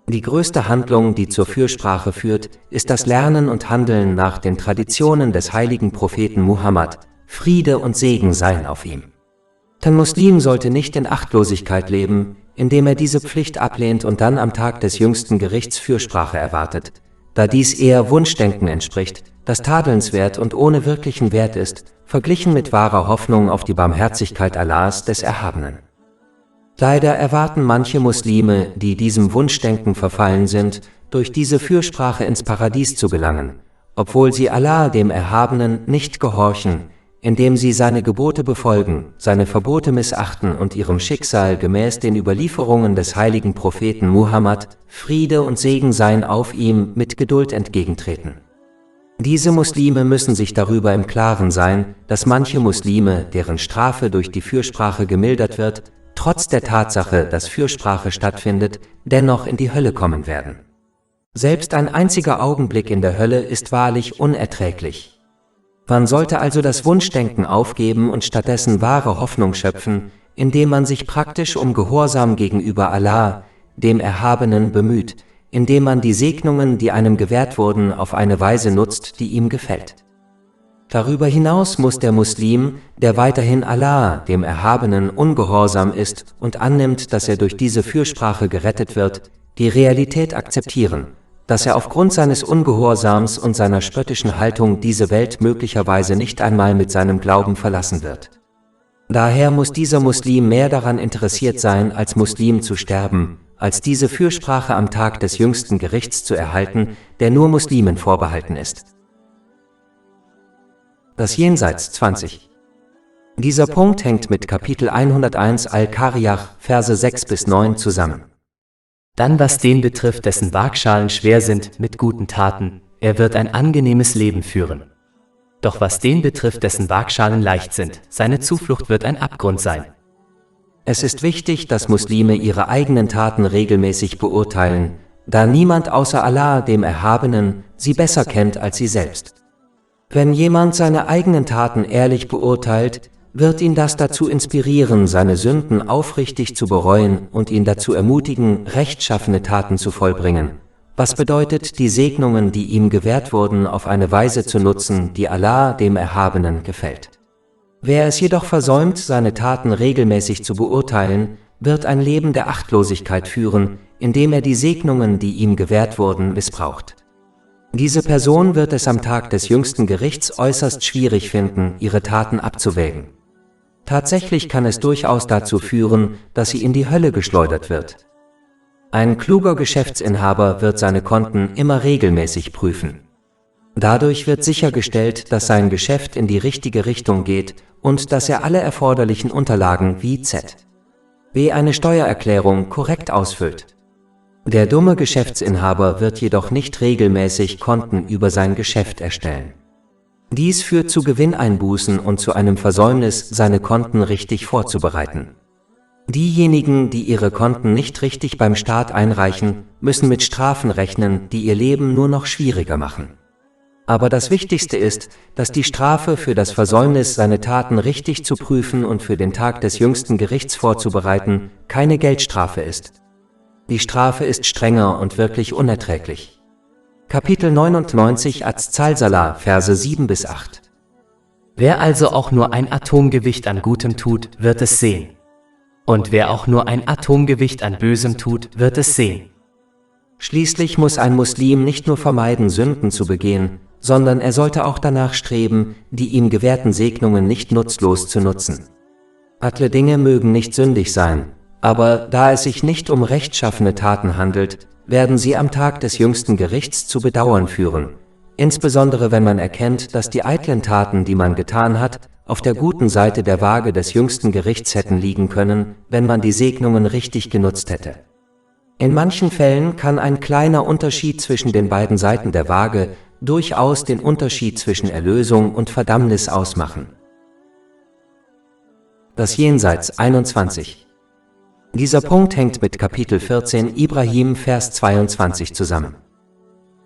Die größte Handlung, die zur Fürsprache führt, ist das Lernen und Handeln nach den Traditionen des heiligen Propheten Muhammad, Friede und Segen seien auf ihm. Ein Muslim sollte nicht in Achtlosigkeit leben, indem er diese Pflicht ablehnt und dann am Tag des jüngsten Gerichts Fürsprache erwartet, da dies eher Wunschdenken entspricht, das tadelnswert und ohne wirklichen Wert ist, verglichen mit wahrer Hoffnung auf die Barmherzigkeit Allahs des Erhabenen. Leider erwarten manche Muslime, die diesem Wunschdenken verfallen sind, durch diese Fürsprache ins Paradies zu gelangen, obwohl sie Allah dem Erhabenen nicht gehorchen, indem sie seine Gebote befolgen, seine Verbote missachten und ihrem Schicksal gemäß den Überlieferungen des heiligen Propheten Muhammad, Friede und Segen seien auf ihm, mit Geduld entgegentreten. Diese Muslime müssen sich darüber im Klaren sein, dass manche Muslime, deren Strafe durch die Fürsprache gemildert wird, trotz der Tatsache, dass Fürsprache stattfindet, dennoch in die Hölle kommen werden. Selbst ein einziger Augenblick in der Hölle ist wahrlich unerträglich. Man sollte also das Wunschdenken aufgeben und stattdessen wahre Hoffnung schöpfen, indem man sich praktisch um Gehorsam gegenüber Allah, dem Erhabenen, bemüht, indem man die Segnungen, die einem gewährt wurden, auf eine Weise nutzt, die ihm gefällt. Darüber hinaus muss der Muslim, der weiterhin Allah, dem Erhabenen, ungehorsam ist und annimmt, dass er durch diese Fürsprache gerettet wird, die Realität akzeptieren, dass er aufgrund seines Ungehorsams und seiner spöttischen Haltung diese Welt möglicherweise nicht einmal mit seinem Glauben verlassen wird. Daher muss dieser Muslim mehr daran interessiert sein, als Muslim zu sterben, als diese Fürsprache am Tag des jüngsten Gerichts zu erhalten, der nur Muslimen vorbehalten ist. Das Jenseits 20. Dieser Punkt hängt mit Kapitel 101 Al-Qariyah, Verse 6-9 zusammen. Dann was den betrifft, dessen Waagschalen schwer sind mit guten Taten, er wird ein angenehmes Leben führen. Doch was den betrifft, dessen Waagschalen leicht sind, seine Zuflucht wird ein Abgrund sein. Es ist wichtig, dass Muslime ihre eigenen Taten regelmäßig beurteilen, da niemand außer Allah, dem Erhabenen, sie besser kennt als sie selbst. Wenn jemand seine eigenen Taten ehrlich beurteilt, wird ihn das dazu inspirieren, seine Sünden aufrichtig zu bereuen und ihn dazu ermutigen, rechtschaffene Taten zu vollbringen, was bedeutet, die Segnungen, die ihm gewährt wurden, auf eine Weise zu nutzen, die Allah, dem Erhabenen, gefällt. Wer es jedoch versäumt, seine Taten regelmäßig zu beurteilen, wird ein Leben der Achtlosigkeit führen, indem er die Segnungen, die ihm gewährt wurden, missbraucht. Diese Person wird es am Tag des jüngsten Gerichts äußerst schwierig finden, ihre Taten abzuwägen. Tatsächlich kann es durchaus dazu führen, dass sie in die Hölle geschleudert wird. Ein kluger Geschäftsinhaber wird seine Konten immer regelmäßig prüfen. Dadurch wird sichergestellt, dass sein Geschäft in die richtige Richtung geht und dass er alle erforderlichen Unterlagen wie z.B. eine Steuererklärung korrekt ausfüllt. Der dumme Geschäftsinhaber wird jedoch nicht regelmäßig Konten über sein Geschäft erstellen. Dies führt zu Gewinneinbußen und zu einem Versäumnis, seine Konten richtig vorzubereiten. Diejenigen, die ihre Konten nicht richtig beim Staat einreichen, müssen mit Strafen rechnen, die ihr Leben nur noch schwieriger machen. Aber das Wichtigste ist, dass die Strafe für das Versäumnis, seine Taten richtig zu prüfen und für den Tag des jüngsten Gerichts vorzubereiten, keine Geldstrafe ist. Die Strafe ist strenger und wirklich unerträglich. Kapitel 99 Az-Zalzala, Verse 7-8. Wer also auch nur ein Atomgewicht an Gutem tut, wird es sehen. Und wer auch nur ein Atomgewicht an Bösem tut, wird es sehen. Schließlich muss ein Muslim nicht nur vermeiden, Sünden zu begehen, sondern er sollte auch danach streben, die ihm gewährten Segnungen nicht nutzlos zu nutzen. Alle Dinge mögen nicht sündig sein, aber da es sich nicht um rechtschaffene Taten handelt, werden sie am Tag des jüngsten Gerichts zu Bedauern führen, insbesondere wenn man erkennt, dass die eitlen Taten, die man getan hat, auf der guten Seite der Waage des jüngsten Gerichts hätten liegen können, wenn man die Segnungen richtig genutzt hätte. In manchen Fällen kann ein kleiner Unterschied zwischen den beiden Seiten der Waage durchaus den Unterschied zwischen Erlösung und Verdammnis ausmachen. Das Jenseits 21. Dieser Punkt hängt mit Kapitel 14 Ibrahim Vers 22 zusammen.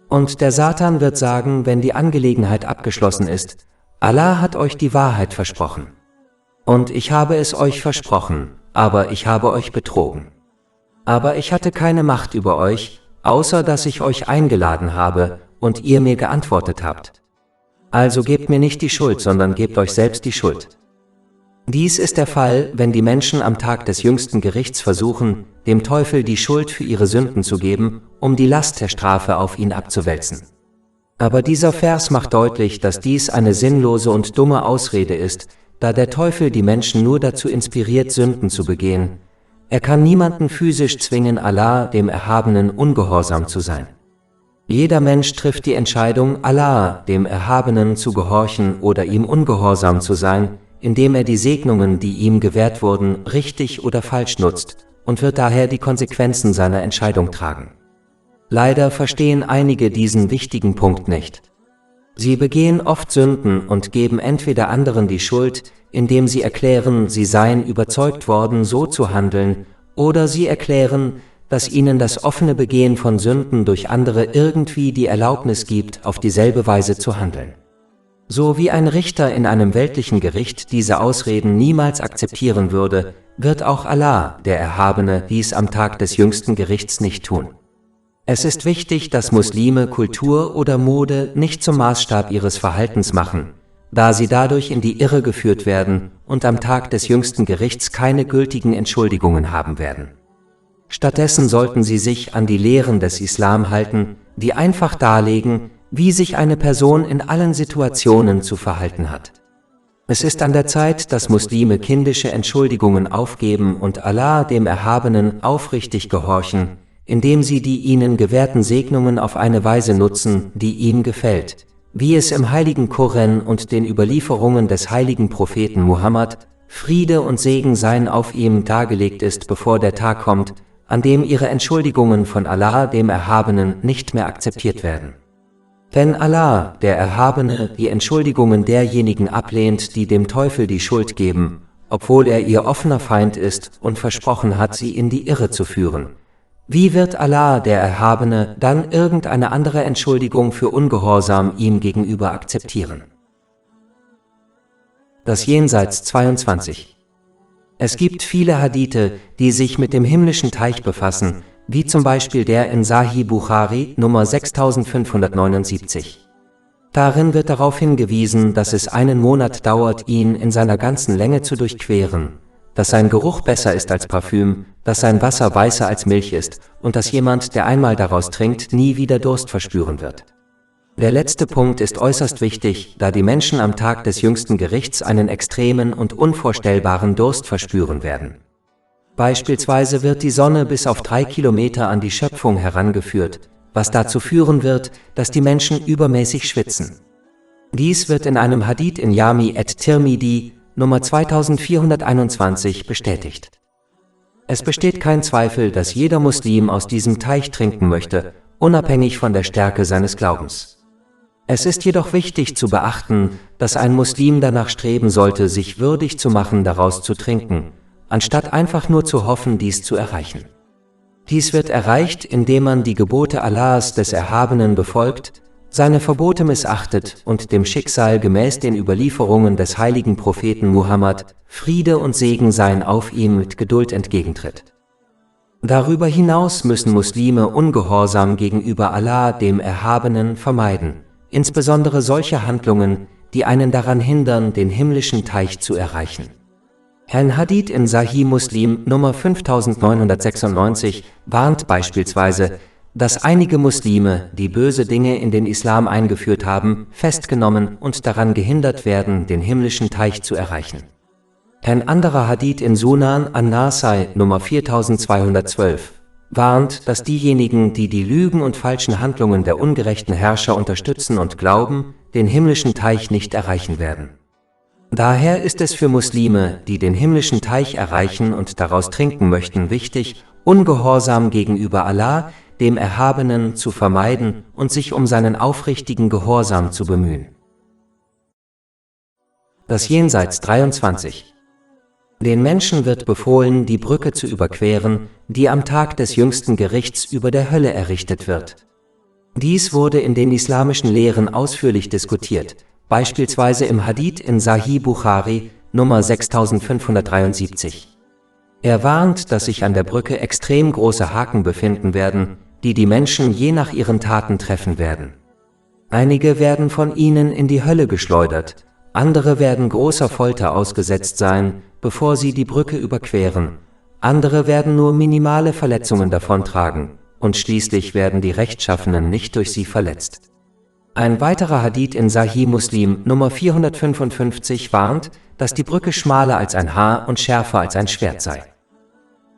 Und der Satan wird sagen, wenn die Angelegenheit abgeschlossen ist: Allah hat euch die Wahrheit versprochen. Und ich habe es euch versprochen, aber ich habe euch betrogen. Aber ich hatte keine Macht über euch, außer dass ich euch eingeladen habe und ihr mir geantwortet habt. Also gebt mir nicht die Schuld, sondern gebt euch selbst die Schuld. Dies ist der Fall, wenn die Menschen am Tag des jüngsten Gerichts versuchen, dem Teufel die Schuld für ihre Sünden zu geben, um die Last der Strafe auf ihn abzuwälzen. Aber dieser Vers macht deutlich, dass dies eine sinnlose und dumme Ausrede ist, da der Teufel die Menschen nur dazu inspiriert, Sünden zu begehen. Er kann niemanden physisch zwingen, Allah, dem Erhabenen, ungehorsam zu sein. Jeder Mensch trifft die Entscheidung, Allah, dem Erhabenen, zu gehorchen oder ihm ungehorsam zu sein, indem er die Segnungen, die ihm gewährt wurden, richtig oder falsch nutzt, und wird daher die Konsequenzen seiner Entscheidung tragen. Leider verstehen einige diesen wichtigen Punkt nicht. Sie begehen oft Sünden und geben entweder anderen die Schuld, indem sie erklären, sie seien überzeugt worden, so zu handeln, oder sie erklären, dass ihnen das offene Begehen von Sünden durch andere irgendwie die Erlaubnis gibt, auf dieselbe Weise zu handeln. So wie ein Richter in einem weltlichen Gericht diese Ausreden niemals akzeptieren würde, wird auch Allah, der Erhabene, dies am Tag des jüngsten Gerichts nicht tun. Es ist wichtig, dass Muslime Kultur oder Mode nicht zum Maßstab ihres Verhaltens machen, da sie dadurch in die Irre geführt werden und am Tag des jüngsten Gerichts keine gültigen Entschuldigungen haben werden. Stattdessen sollten sie sich an die Lehren des Islam halten, die einfach darlegen, wie sich eine Person in allen Situationen zu verhalten hat. Es ist an der Zeit, dass Muslime kindische Entschuldigungen aufgeben und Allah, dem Erhabenen, aufrichtig gehorchen, indem sie die ihnen gewährten Segnungen auf eine Weise nutzen, die ihm gefällt, wie es im heiligen Koran und den Überlieferungen des heiligen Propheten Muhammad, Friede und Segen seien auf ihm, dargelegt ist, bevor der Tag kommt, an dem ihre Entschuldigungen von Allah, dem Erhabenen, nicht mehr akzeptiert werden. Wenn Allah, der Erhabene, die Entschuldigungen derjenigen ablehnt, die dem Teufel die Schuld geben, obwohl er ihr offener Feind ist und versprochen hat, sie in die Irre zu führen, wie wird Allah, der Erhabene, dann irgendeine andere Entschuldigung für Ungehorsam ihm gegenüber akzeptieren? Das Jenseits 22. Es gibt viele Hadithe, die sich mit dem himmlischen Teich befassen, wie zum Beispiel der in Sahih Bukhari, Nummer 6579. Darin wird darauf hingewiesen, dass es einen Monat dauert, ihn in seiner ganzen Länge zu durchqueren, dass sein Geruch besser ist als Parfüm, dass sein Wasser weißer als Milch ist und dass jemand, der einmal daraus trinkt, nie wieder Durst verspüren wird. Der letzte Punkt ist äußerst wichtig, da die Menschen am Tag des jüngsten Gerichts einen extremen und unvorstellbaren Durst verspüren werden. Beispielsweise wird die Sonne bis auf 3 Kilometer an die Schöpfung herangeführt, was dazu führen wird, dass die Menschen übermäßig schwitzen. Dies wird in einem Hadith in Jami at-Tirmidhi, Nummer 2421, bestätigt. Es besteht kein Zweifel, dass jeder Muslim aus diesem Teich trinken möchte, unabhängig von der Stärke seines Glaubens. Es ist jedoch wichtig zu beachten, dass ein Muslim danach streben sollte, sich würdig zu machen, daraus zu trinken, anstatt einfach nur zu hoffen, dies zu erreichen. Dies wird erreicht, indem man die Gebote Allahs, des Erhabenen, befolgt, seine Verbote missachtet und dem Schicksal gemäß den Überlieferungen des heiligen Propheten Muhammad, Friede und Segen seien auf ihm, mit Geduld entgegentritt. Darüber hinaus müssen Muslime Ungehorsam gegenüber Allah, dem Erhabenen, vermeiden, insbesondere solche Handlungen, die einen daran hindern, den himmlischen Teich zu erreichen. Ein Hadith in Sahih Muslim, Nummer 5996, warnt beispielsweise, dass einige Muslime, die böse Dinge in den Islam eingeführt haben, festgenommen und daran gehindert werden, den himmlischen Teich zu erreichen. Ein anderer Hadith in Sunan an-Nasai, Nummer 4212, warnt, dass diejenigen, die die Lügen und falschen Handlungen der ungerechten Herrscher unterstützen und glauben, den himmlischen Teich nicht erreichen werden. Daher ist es für Muslime, die den himmlischen Teich erreichen und daraus trinken möchten, wichtig, ungehorsam gegenüber Allah, dem Erhabenen, zu vermeiden und sich um seinen aufrichtigen Gehorsam zu bemühen. Das Jenseits 23. Den Menschen wird befohlen, die Brücke zu überqueren, die am Tag des jüngsten Gerichts über der Hölle errichtet wird. Dies wurde in den islamischen Lehren ausführlich diskutiert, beispielsweise im Hadith in Sahih Bukhari, Nummer 6573. Er warnt, dass sich an der Brücke extrem große Haken befinden werden, die die Menschen je nach ihren Taten treffen werden. Einige werden von ihnen in die Hölle geschleudert, andere werden großer Folter ausgesetzt sein, bevor sie die Brücke überqueren, andere werden nur minimale Verletzungen davontragen, und schließlich werden die Rechtschaffenen nicht durch sie verletzt. Ein weiterer Hadith in Sahih Muslim, Nummer 455, warnt, dass die Brücke schmaler als ein Haar und schärfer als ein Schwert sei.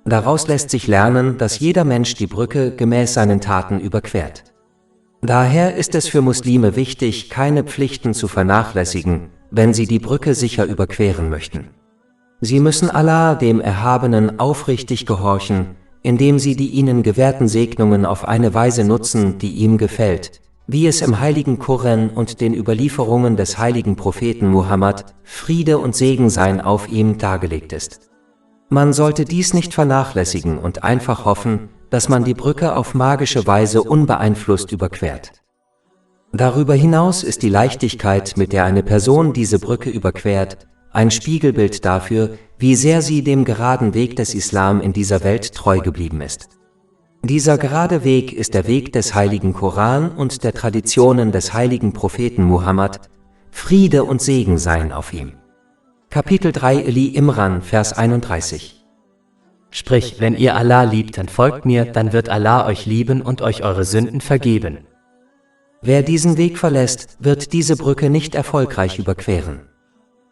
Daraus lässt sich lernen, dass jeder Mensch die Brücke gemäß seinen Taten überquert. Daher ist es für Muslime wichtig, keine Pflichten zu vernachlässigen, wenn sie die Brücke sicher überqueren möchten. Sie müssen Allah, dem Erhabenen, aufrichtig gehorchen, indem sie die ihnen gewährten Segnungen auf eine Weise nutzen, die ihm gefällt, wie es im heiligen Koran und den Überlieferungen des heiligen Propheten Muhammad, Friede und Segen seien auf ihm, dargelegt ist. Man sollte dies nicht vernachlässigen und einfach hoffen, dass man die Brücke auf magische Weise unbeeinflusst überquert. Darüber hinaus ist die Leichtigkeit, mit der eine Person diese Brücke überquert, ein Spiegelbild dafür, wie sehr sie dem geraden Weg des Islam in dieser Welt treu geblieben ist. Dieser gerade Weg ist der Weg des heiligen Koran und der Traditionen des heiligen Propheten Muhammad, Friede und Segen seien auf ihm. Kapitel 3 Ali Imran, Vers 31. Sprich, wenn ihr Allah liebt, dann folgt mir, dann wird Allah euch lieben und euch eure Sünden vergeben. Wer diesen Weg verlässt, wird diese Brücke nicht erfolgreich überqueren.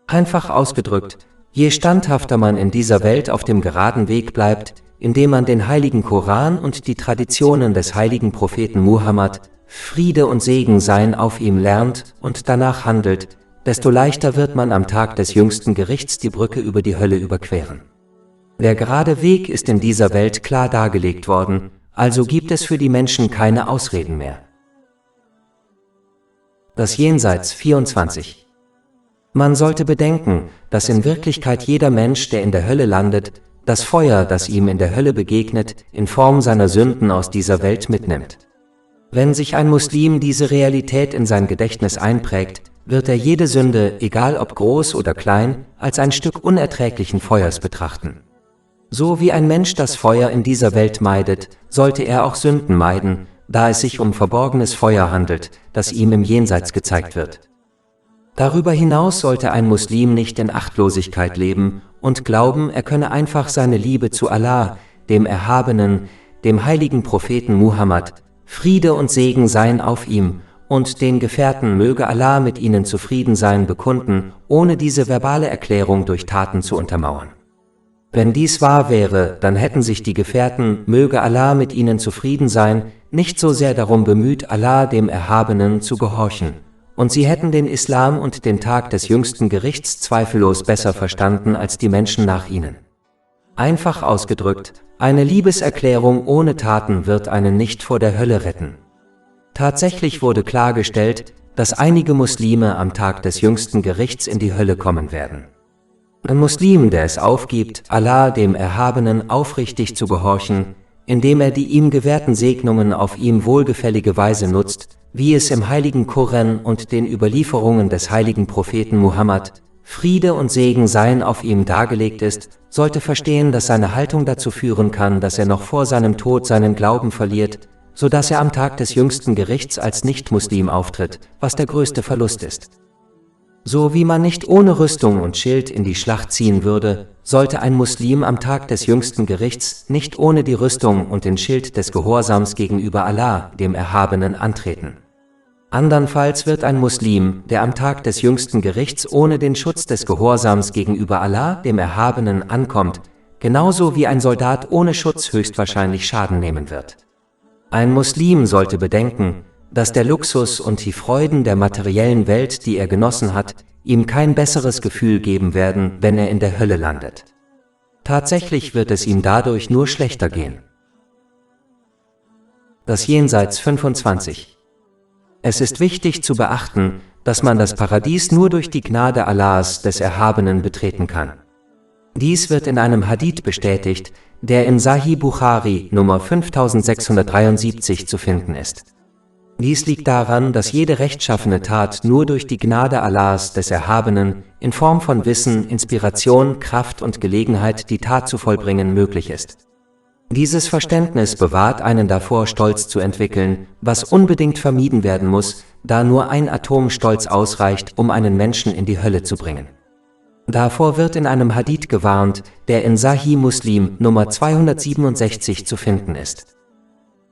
Einfach ausgedrückt, je standhafter man in dieser Welt auf dem geraden Weg bleibt, indem man den heiligen Koran und die Traditionen des heiligen Propheten Muhammad, Friede und Segen seien auf ihm, lernt und danach handelt, desto leichter wird man am Tag des jüngsten Gerichts die Brücke über die Hölle überqueren. Der gerade Weg ist in dieser Welt klar dargelegt worden, also gibt es für die Menschen keine Ausreden mehr. Das Jenseits 24. Man sollte bedenken, dass in Wirklichkeit jeder Mensch, der in der Hölle landet, das Feuer, das ihm in der Hölle begegnet, in Form seiner Sünden aus dieser Welt mitnimmt. Wenn sich ein Muslim diese Realität in sein Gedächtnis einprägt, wird er jede Sünde, egal ob groß oder klein, als ein Stück unerträglichen Feuers betrachten. So wie ein Mensch das Feuer in dieser Welt meidet, sollte er auch Sünden meiden, da es sich um verborgenes Feuer handelt, das ihm im Jenseits gezeigt wird. Darüber hinaus sollte ein Muslim nicht in Achtlosigkeit leben und glauben, er könne einfach seine Liebe zu Allah, dem Erhabenen, dem heiligen Propheten Muhammad, Friede und Segen seien auf ihm, und den Gefährten möge Allah mit ihnen zufrieden sein, bekunden, ohne diese verbale Erklärung durch Taten zu untermauern. Wenn dies wahr wäre, dann hätten sich die Gefährten, möge Allah mit ihnen zufrieden sein, nicht so sehr darum bemüht, Allah, dem Erhabenen, zu gehorchen, und sie hätten den Islam und den Tag des jüngsten Gerichts zweifellos besser verstanden als die Menschen nach ihnen. Einfach ausgedrückt, eine Liebeserklärung ohne Taten wird einen nicht vor der Hölle retten. Tatsächlich wurde klargestellt, dass einige Muslime am Tag des jüngsten Gerichts in die Hölle kommen werden. Ein Muslim, der es aufgibt, Allah, dem Erhabenen, aufrichtig zu gehorchen, indem er die ihm gewährten Segnungen auf ihm wohlgefällige Weise nutzt, wie es im heiligen Koran und den Überlieferungen des heiligen Propheten Muhammad, Friede und Segen seien auf ihm, dargelegt ist, sollte verstehen, dass seine Haltung dazu führen kann, dass er noch vor seinem Tod seinen Glauben verliert, so dass er am Tag des jüngsten Gerichts als Nicht-Muslim auftritt, was der größte Verlust ist. So wie man nicht ohne Rüstung und Schild in die Schlacht ziehen würde, sollte ein Muslim am Tag des jüngsten Gerichts nicht ohne die Rüstung und den Schild des Gehorsams gegenüber Allah, dem Erhabenen, antreten. Andernfalls wird ein Muslim, der am Tag des jüngsten Gerichts ohne den Schutz des Gehorsams gegenüber Allah, dem Erhabenen, ankommt, genauso wie ein Soldat ohne Schutz höchstwahrscheinlich Schaden nehmen wird. Ein Muslim sollte bedenken, dass der Luxus und die Freuden der materiellen Welt, die er genossen hat, ihm kein besseres Gefühl geben werden, wenn er in der Hölle landet. Tatsächlich wird es ihm dadurch nur schlechter gehen. Das Jenseits 25. Es ist wichtig zu beachten, dass man das Paradies nur durch die Gnade Allahs des Erhabenen betreten kann. Dies wird in einem Hadith bestätigt, der in Sahih Bukhari Nummer 5673 zu finden ist. Dies liegt daran, dass jede rechtschaffene Tat nur durch die Gnade Allahs des Erhabenen in Form von Wissen, Inspiration, Kraft und Gelegenheit, die Tat zu vollbringen, möglich ist. Dieses Verständnis bewahrt einen davor, Stolz zu entwickeln, was unbedingt vermieden werden muss, da nur ein Atom Stolz ausreicht, um einen Menschen in die Hölle zu bringen. Davor wird in einem Hadith gewarnt, der in Sahih Muslim Nummer 267 zu finden ist.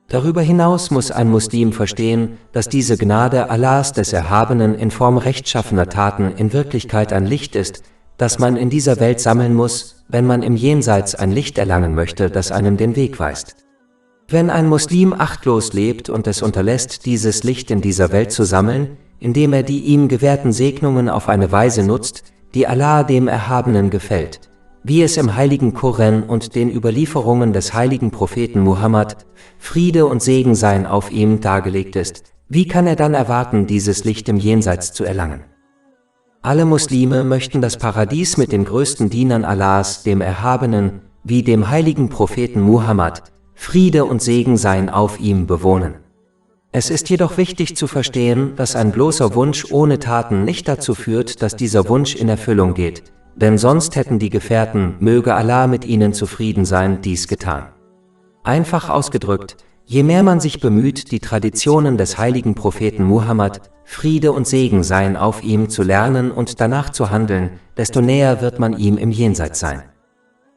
Darüber hinaus muss ein Muslim verstehen, dass diese Gnade Allahs des Erhabenen in Form rechtschaffener Taten in Wirklichkeit ein Licht ist, das man in dieser Welt sammeln muss, wenn man im Jenseits ein Licht erlangen möchte, das einem den Weg weist. Wenn ein Muslim achtlos lebt und es unterlässt, dieses Licht in dieser Welt zu sammeln, indem er die ihm gewährten Segnungen auf eine Weise nutzt, die Allah dem Erhabenen gefällt, wie es im heiligen Koran und den Überlieferungen des heiligen Propheten Muhammad, Friede und Segen seien auf ihm, dargelegt ist, wie kann er dann erwarten, dieses Licht im Jenseits zu erlangen? Alle Muslime möchten das Paradies mit den größten Dienern Allahs, dem Erhabenen, wie dem heiligen Propheten Muhammad, Friede und Segen seien auf ihm, bewohnen. Es ist jedoch wichtig zu verstehen, dass ein bloßer Wunsch ohne Taten nicht dazu führt, dass dieser Wunsch in Erfüllung geht, denn sonst hätten die Gefährten, möge Allah mit ihnen zufrieden sein, dies getan. Einfach ausgedrückt, je mehr man sich bemüht, die Traditionen des heiligen Propheten Muhammad, Friede und Segen seien auf ihm, zu lernen und danach zu handeln, desto näher wird man ihm im Jenseits sein.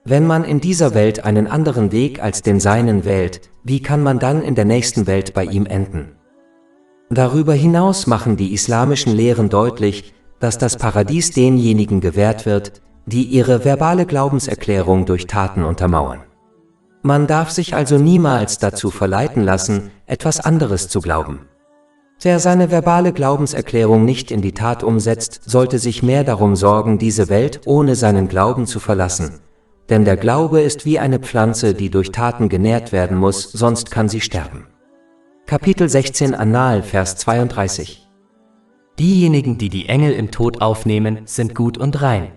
Wenn man in dieser Welt einen anderen Weg als den seinen wählt, wie kann man dann in der nächsten Welt bei ihm enden? Darüber hinaus machen die islamischen Lehren deutlich, dass das Paradies denjenigen gewährt wird, die ihre verbale Glaubenserklärung durch Taten untermauern. Man darf sich also niemals dazu verleiten lassen, etwas anderes zu glauben. Wer seine verbale Glaubenserklärung nicht in die Tat umsetzt, sollte sich mehr darum sorgen, diese Welt ohne seinen Glauben zu verlassen. Denn der Glaube ist wie eine Pflanze, die durch Taten genährt werden muss, sonst kann sie sterben. Kapitel 16 An-Nahl, Vers 32. Diejenigen, die die Engel im Tod aufnehmen, sind gut und rein.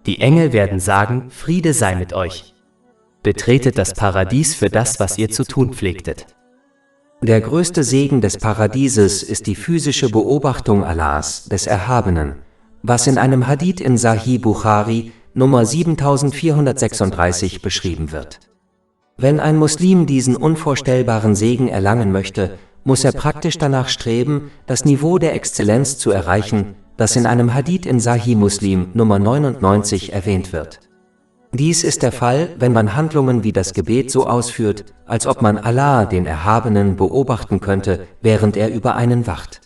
Die Engel werden sagen, Friede sei mit euch. Betretet das Paradies für das, was ihr zu tun pflegtet. Der größte Segen des Paradieses ist die physische Beobachtung Allahs, des Erhabenen, was in einem Hadith in Sahih Bukhari Nummer 7436 beschrieben wird. Wenn ein Muslim diesen unvorstellbaren Segen erlangen möchte, muss er praktisch danach streben, das Niveau der Exzellenz zu erreichen, das in einem Hadith in Sahih Muslim Nummer 99 erwähnt wird. Dies ist der Fall, wenn man Handlungen wie das Gebet so ausführt, als ob man Allah, den Erhabenen, beobachten könnte, während er über einen wacht.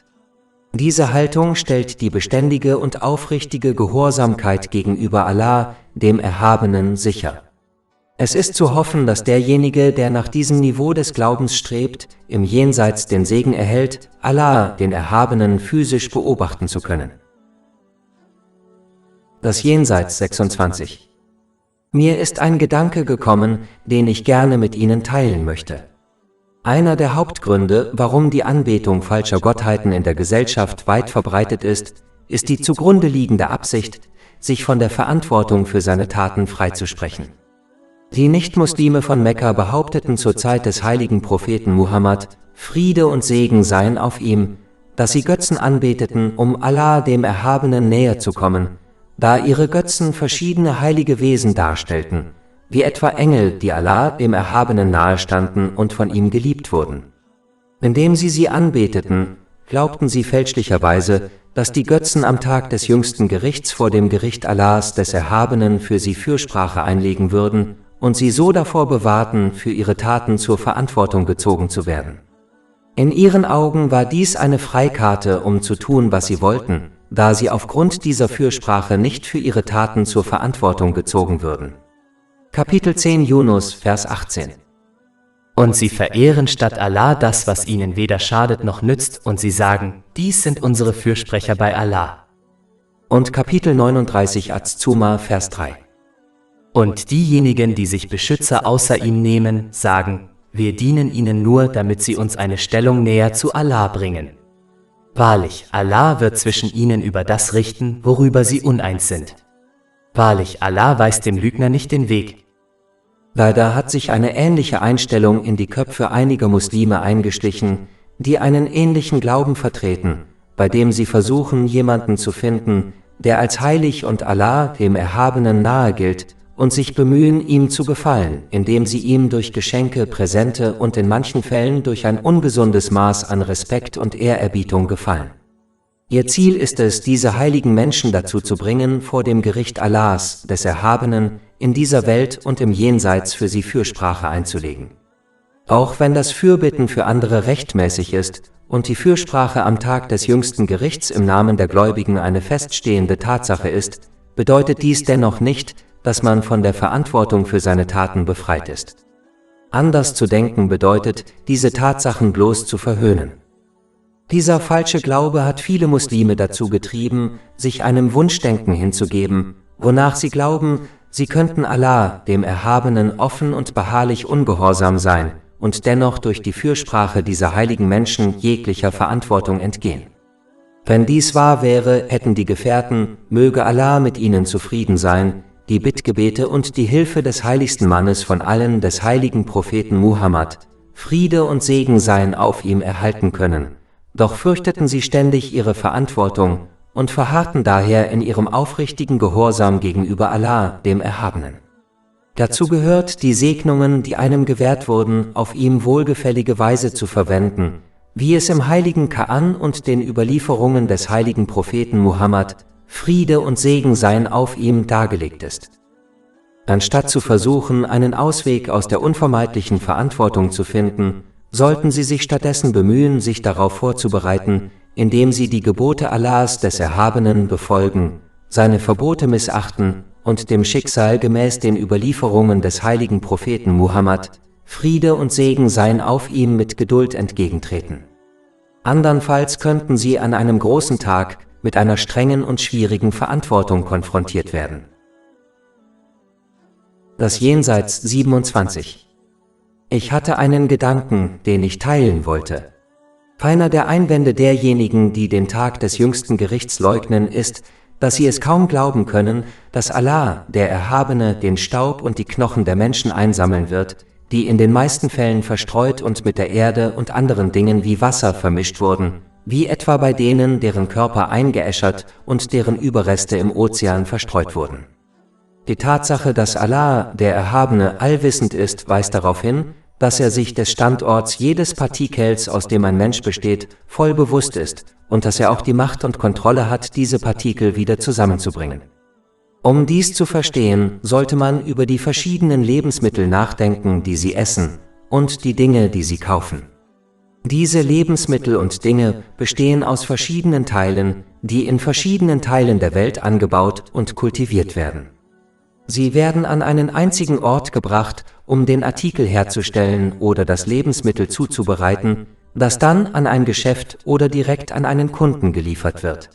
Diese Haltung stellt die beständige und aufrichtige Gehorsamkeit gegenüber Allah, dem Erhabenen, sicher. Es ist zu hoffen, dass derjenige, der nach diesem Niveau des Glaubens strebt, im Jenseits den Segen erhält, Allah, den Erhabenen, physisch beobachten zu können. Das Jenseits 26. Mir ist ein Gedanke gekommen, den ich gerne mit Ihnen teilen möchte. Einer der Hauptgründe, warum die Anbetung falscher Gottheiten in der Gesellschaft weit verbreitet ist die zugrunde liegende Absicht, sich von der Verantwortung für seine Taten freizusprechen. Die Nichtmuslime von Mekka behaupteten zur Zeit des heiligen Propheten Muhammad, Friede und Segen seien auf ihm, dass sie Götzen anbeteten, um Allah, dem Erhabenen, näher zu kommen, da ihre Götzen verschiedene heilige Wesen darstellten, wie etwa Engel, die Allah, dem Erhabenen, nahestanden und von ihm geliebt wurden. Indem sie anbeteten, glaubten sie fälschlicherweise, dass die Götzen am Tag des jüngsten Gerichts vor dem Gericht Allahs, des Erhabenen, für sie Fürsprache einlegen würden und sie so davor bewahrten, für ihre Taten zur Verantwortung gezogen zu werden. In ihren Augen war dies eine Freikarte, um zu tun, was sie wollten, da sie aufgrund dieser Fürsprache nicht für ihre Taten zur Verantwortung gezogen würden. Kapitel 10 Yunus, Vers 18. Und sie verehren statt Allah das, was ihnen weder schadet noch nützt, und sie sagen, dies sind unsere Fürsprecher bei Allah. Und Kapitel 39 Az-Zumar, Vers 3. Und diejenigen, die sich Beschützer außer ihm nehmen, sagen, Wir dienen ihnen nur, damit sie uns eine Stellung näher zu Allah bringen. Wahrlich, Allah wird zwischen ihnen über das richten, worüber sie uneins sind. Wahrlich, Allah weist dem Lügner nicht den Weg. Leider hat sich eine ähnliche Einstellung in die Köpfe einiger Muslime eingeschlichen, die einen ähnlichen Glauben vertreten, bei dem sie versuchen, jemanden zu finden, der als heilig und Allah, dem Erhabenen, nahe gilt, und sich bemühen, ihm zu gefallen, indem sie ihm durch Geschenke, Präsente und in manchen Fällen durch ein ungesundes Maß an Respekt und Ehrerbietung gefallen. Ihr Ziel ist es, diese heiligen Menschen dazu zu bringen, vor dem Gericht Allahs, des Erhabenen, in dieser Welt und im Jenseits für sie Fürsprache einzulegen. Auch wenn das Fürbitten für andere rechtmäßig ist und die Fürsprache am Tag des jüngsten Gerichts im Namen der Gläubigen eine feststehende Tatsache ist, bedeutet dies dennoch nicht, dass man von der Verantwortung für seine Taten befreit ist. Anders zu denken bedeutet, diese Tatsachen bloß zu verhöhnen. Dieser falsche Glaube hat viele Muslime dazu getrieben, sich einem Wunschdenken hinzugeben, wonach sie glauben, sie könnten Allah, dem Erhabenen, offen und beharrlich ungehorsam sein und dennoch durch die Fürsprache dieser heiligen Menschen jeglicher Verantwortung entgehen. Wenn dies wahr wäre, hätten die Gefährten, möge Allah mit ihnen zufrieden sein, die Bittgebete und die Hilfe des heiligsten Mannes von allen, des heiligen Propheten Muhammad, Friede und Segen seien auf ihm, erhalten können. Doch fürchteten sie ständig ihre Verantwortung und verharrten daher in ihrem aufrichtigen Gehorsam gegenüber Allah, dem Erhabenen. Dazu gehört, die Segnungen, die einem gewährt wurden, auf ihm wohlgefällige Weise zu verwenden, wie es im heiligen Koran und den Überlieferungen des heiligen Propheten Muhammad, Friede und Segen seien auf ihm, dargelegt ist. Anstatt zu versuchen, einen Ausweg aus der unvermeidlichen Verantwortung zu finden, sollten sie sich stattdessen bemühen, sich darauf vorzubereiten, indem sie die Gebote Allahs, des Erhabenen, befolgen, seine Verbote missachten und dem Schicksal gemäß den Überlieferungen des heiligen Propheten Muhammad, Friede und Segen seien auf ihm, mit Geduld entgegentreten. Andernfalls könnten sie an einem großen Tag mit einer strengen und schwierigen Verantwortung konfrontiert werden. Das Jenseits 27. Ich hatte einen Gedanken, den ich teilen wollte. Einer der Einwände derjenigen, die den Tag des jüngsten Gerichts leugnen, ist, dass sie es kaum glauben können, dass Allah, der Erhabene, den Staub und die Knochen der Menschen einsammeln wird, die in den meisten Fällen verstreut und mit der Erde und anderen Dingen wie Wasser vermischt wurden, wie etwa bei denen, deren Körper eingeäschert und deren Überreste im Ozean verstreut wurden. Die Tatsache, dass Allah, der Erhabene, allwissend ist, weist darauf hin, dass er sich des Standorts jedes Partikels, aus dem ein Mensch besteht, voll bewusst ist und dass er auch die Macht und Kontrolle hat, diese Partikel wieder zusammenzubringen. Um dies zu verstehen, sollte man über die verschiedenen Lebensmittel nachdenken, die sie essen, und die Dinge, die sie kaufen. Diese Lebensmittel und Dinge bestehen aus verschiedenen Teilen, die in verschiedenen Teilen der Welt angebaut und kultiviert werden. Sie werden an einen einzigen Ort gebracht, um den Artikel herzustellen oder das Lebensmittel zuzubereiten, das dann an ein Geschäft oder direkt an einen Kunden geliefert wird.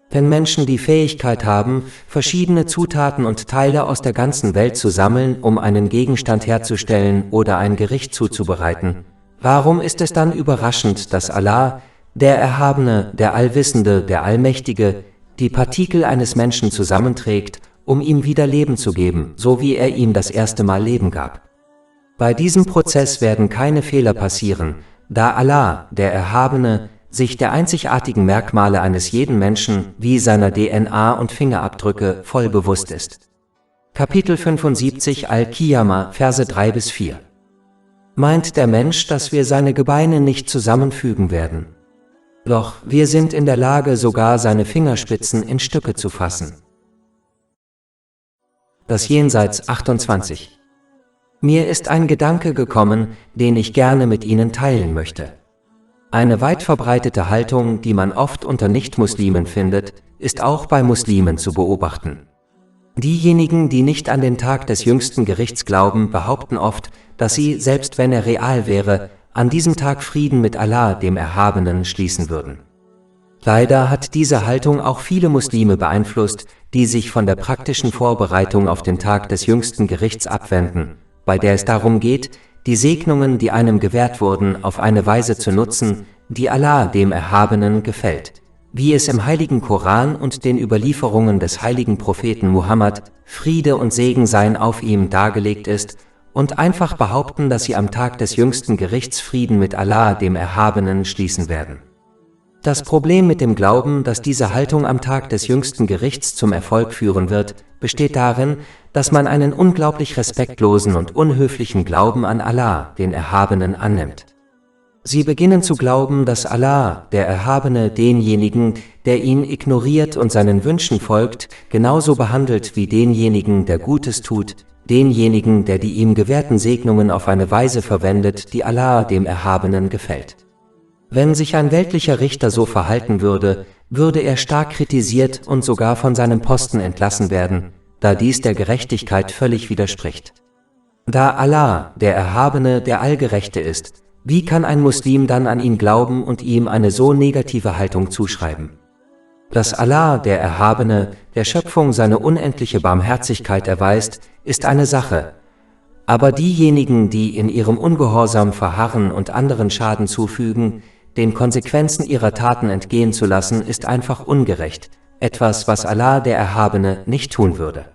Wenn Menschen die Fähigkeit haben, verschiedene Zutaten und Teile aus der ganzen Welt zu sammeln, um einen Gegenstand herzustellen oder ein Gericht zuzubereiten, warum ist es dann überraschend, dass Allah, der Erhabene, der Allwissende, der Allmächtige, die Partikel eines Menschen zusammenträgt, um ihm wieder Leben zu geben, so wie er ihm das erste Mal Leben gab? Bei diesem Prozess werden keine Fehler passieren, da Allah, der Erhabene, sich der einzigartigen Merkmale eines jeden Menschen, wie seiner DNA und Fingerabdrücke, voll bewusst ist. Kapitel 75 Al-Qiyamah, Verse 3-4. Meint der Mensch, dass wir seine Gebeine nicht zusammenfügen werden? Doch wir sind in der Lage, sogar seine Fingerspitzen in Stücke zu fassen. Das Jenseits 28. Mir ist ein Gedanke gekommen, den ich gerne mit Ihnen teilen möchte. Eine weit verbreitete Haltung, die man oft unter Nichtmuslimen findet, ist auch bei Muslimen zu beobachten. Diejenigen, die nicht an den Tag des jüngsten Gerichts glauben, behaupten oft, dass sie, selbst wenn er real wäre, an diesem Tag Frieden mit Allah, dem Erhabenen, schließen würden. Leider hat diese Haltung auch viele Muslime beeinflusst, die sich von der praktischen Vorbereitung auf den Tag des jüngsten Gerichts abwenden, bei der es darum geht, die Segnungen, die einem gewährt wurden, auf eine Weise zu nutzen, die Allah, dem Erhabenen, gefällt, wie es im heiligen Koran und den Überlieferungen des heiligen Propheten Muhammad, Friede und Segen seien auf ihm, dargelegt ist, und einfach behaupten, dass sie am Tag des jüngsten Gerichts Frieden mit Allah, dem Erhabenen, schließen werden. Das Problem mit dem Glauben, dass diese Haltung am Tag des jüngsten Gerichts zum Erfolg führen wird, besteht darin, dass man einen unglaublich respektlosen und unhöflichen Glauben an Allah, den Erhabenen, annimmt. Sie beginnen zu glauben, dass Allah, der Erhabene, denjenigen, der ihn ignoriert und seinen Wünschen folgt, genauso behandelt wie denjenigen, der Gutes tut, denjenigen, der die ihm gewährten Segnungen auf eine Weise verwendet, die Allah, dem Erhabenen, gefällt. Wenn sich ein weltlicher Richter so verhalten würde, würde er stark kritisiert und sogar von seinem Posten entlassen werden, da dies der Gerechtigkeit völlig widerspricht. Da Allah, der Erhabene, der Allgerechte ist, wie kann ein Muslim dann an ihn glauben und ihm eine so negative Haltung zuschreiben? Dass Allah, der Erhabene, der Schöpfung seine unendliche Barmherzigkeit erweist, ist eine Sache, aber diejenigen, die in ihrem Ungehorsam verharren und anderen Schaden zufügen, den Konsequenzen ihrer Taten entgehen zu lassen, ist einfach ungerecht, etwas, was Allah, der Erhabene, nicht tun würde.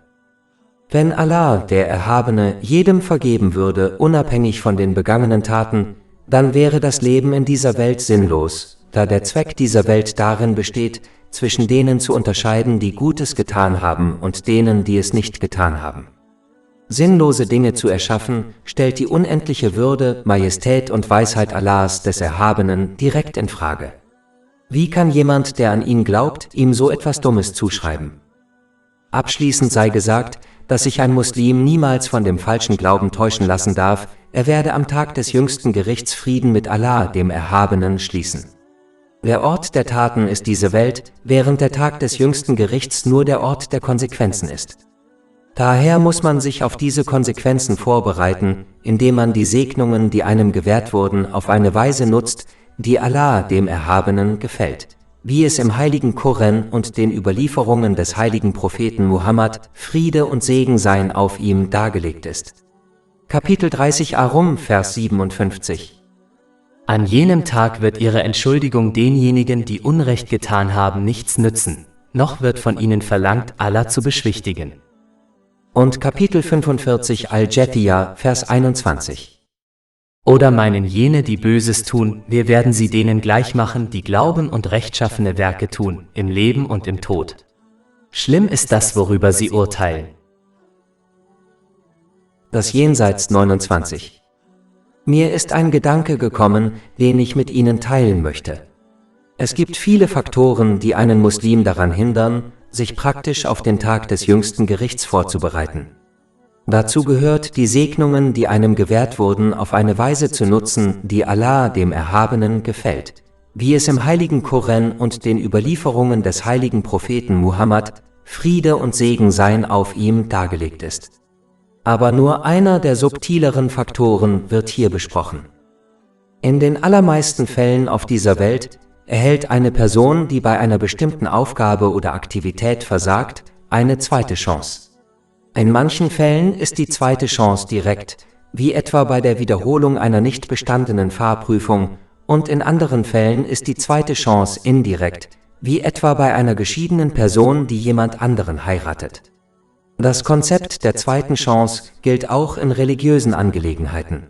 Wenn Allah, der Erhabene, jedem vergeben würde, unabhängig von den begangenen Taten, dann wäre das Leben in dieser Welt sinnlos, da der Zweck dieser Welt darin besteht, zwischen denen zu unterscheiden, die Gutes getan haben und denen, die es nicht getan haben. Sinnlose Dinge zu erschaffen, stellt die unendliche Würde, Majestät und Weisheit Allahs, des Erhabenen, direkt in Frage. Wie kann jemand, der an ihn glaubt, ihm so etwas Dummes zuschreiben? Abschließend sei gesagt, dass sich ein Muslim niemals von dem falschen Glauben täuschen lassen darf, er werde am Tag des jüngsten Gerichts Frieden mit Allah, dem Erhabenen, schließen. Der Ort der Taten ist diese Welt, während der Tag des jüngsten Gerichts nur der Ort der Konsequenzen ist. Daher muss man sich auf diese Konsequenzen vorbereiten, indem man die Segnungen, die einem gewährt wurden, auf eine Weise nutzt, die Allah, dem Erhabenen, gefällt, wie es im heiligen Koran und den Überlieferungen des heiligen Propheten Muhammad, Friede und Segen seien auf ihm, dargelegt ist. Kapitel 30 Ar-Rum, Vers 57. An jenem Tag wird ihre Entschuldigung denjenigen, die Unrecht getan haben, nichts nützen, noch wird von ihnen verlangt, Allah zu beschwichtigen. Und Kapitel 45 Al-Jathiyah, Vers 21. Oder meinen jene, die Böses tun, wir werden sie denen gleichmachen, die glauben und rechtschaffene Werke tun, im Leben und im Tod. Schlimm ist das, worüber sie urteilen. Das Jenseits 29. Mir ist ein Gedanke gekommen, den ich mit Ihnen teilen möchte. Es gibt viele Faktoren, die einen Muslim daran hindern, sich praktisch auf den Tag des jüngsten Gerichts vorzubereiten. Dazu gehört, die Segnungen, die einem gewährt wurden, auf eine Weise zu nutzen, die Allah, dem Erhabenen, gefällt, wie es im heiligen Koran und den Überlieferungen des heiligen Propheten Muhammad, Friede und Segen seien auf ihm, dargelegt ist. Aber nur einer der subtileren Faktoren wird hier besprochen. In den allermeisten Fällen auf dieser Welt erhält eine Person, die bei einer bestimmten Aufgabe oder Aktivität versagt, eine zweite Chance. In manchen Fällen ist die zweite Chance direkt, wie etwa bei der Wiederholung einer nicht bestandenen Fahrprüfung, und in anderen Fällen ist die zweite Chance indirekt, wie etwa bei einer geschiedenen Person, die jemand anderen heiratet. Das Konzept der zweiten Chance gilt auch in religiösen Angelegenheiten.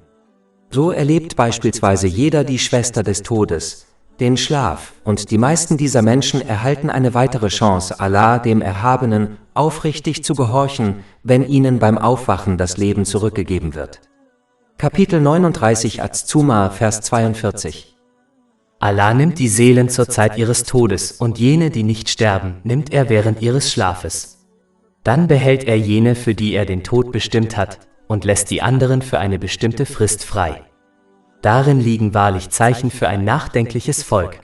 So erlebt beispielsweise jeder die Schwester des Todes, den Schlaf, und die meisten dieser Menschen erhalten eine weitere Chance, Allah, dem Erhabenen, aufrichtig zu gehorchen, wenn ihnen beim Aufwachen das Leben zurückgegeben wird. Kapitel 39 Az-Zumar, Vers 42. Allah nimmt die Seelen zur Zeit ihres Todes, und jene, die nicht sterben, nimmt er während ihres Schlafes. Dann behält er jene, für die er den Tod bestimmt hat, und lässt die anderen für eine bestimmte Frist frei. Darin liegen wahrlich Zeichen für ein nachdenkliches Volk.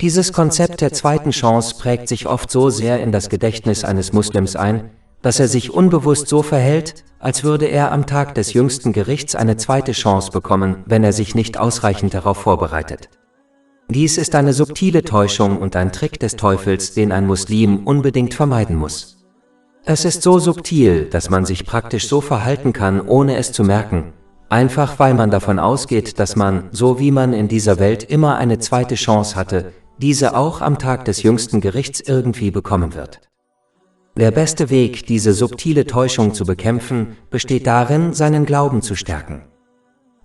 Dieses Konzept der zweiten Chance prägt sich oft so sehr in das Gedächtnis eines Muslims ein, dass er sich unbewusst so verhält, als würde er am Tag des jüngsten Gerichts eine zweite Chance bekommen, wenn er sich nicht ausreichend darauf vorbereitet. Dies ist eine subtile Täuschung und ein Trick des Teufels, den ein Muslim unbedingt vermeiden muss. Es ist so subtil, dass man sich praktisch so verhalten kann, ohne es zu merken, Einfach weil man davon ausgeht, dass man, so wie man in dieser Welt immer eine zweite Chance hatte, diese auch am Tag des jüngsten Gerichts irgendwie bekommen wird. Der beste Weg, diese subtile Täuschung zu bekämpfen, besteht darin, seinen Glauben zu stärken.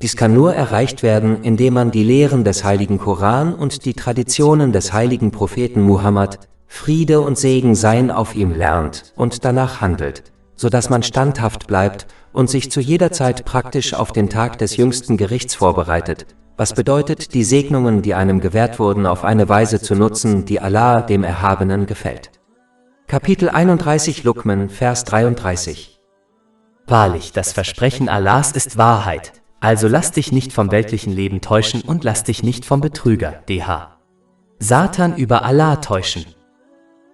Dies kann nur erreicht werden, indem man die Lehren des heiligen Koran und die Traditionen des heiligen Propheten Muhammad, Friede und Segen seien auf ihm, lernt und danach handelt, sodass man standhaft bleibt und sich zu jeder Zeit praktisch auf den Tag des jüngsten Gerichts vorbereitet, was bedeutet, die Segnungen, die einem gewährt wurden, auf eine Weise zu nutzen, die Allah, dem Erhabenen, gefällt. Kapitel 31 Luqman, Vers 33. Wahrlich, das Versprechen Allahs ist Wahrheit. Also lass dich nicht vom weltlichen Leben täuschen und lass dich nicht vom Betrüger, DH. Satan über Allah täuschen.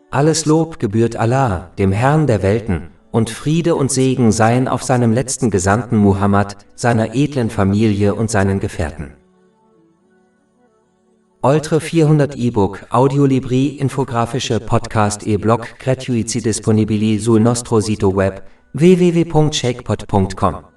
Alles Lob gebührt Allah, dem Herrn der Welten, und Friede und Segen seien auf seinem letzten Gesandten Muhammad, seiner edlen Familie und seinen Gefährten. Oltre 400 e-book, audiolibri, infografische podcast e-blog gratuiti disponibili sul nostro sito web www.shakepot.com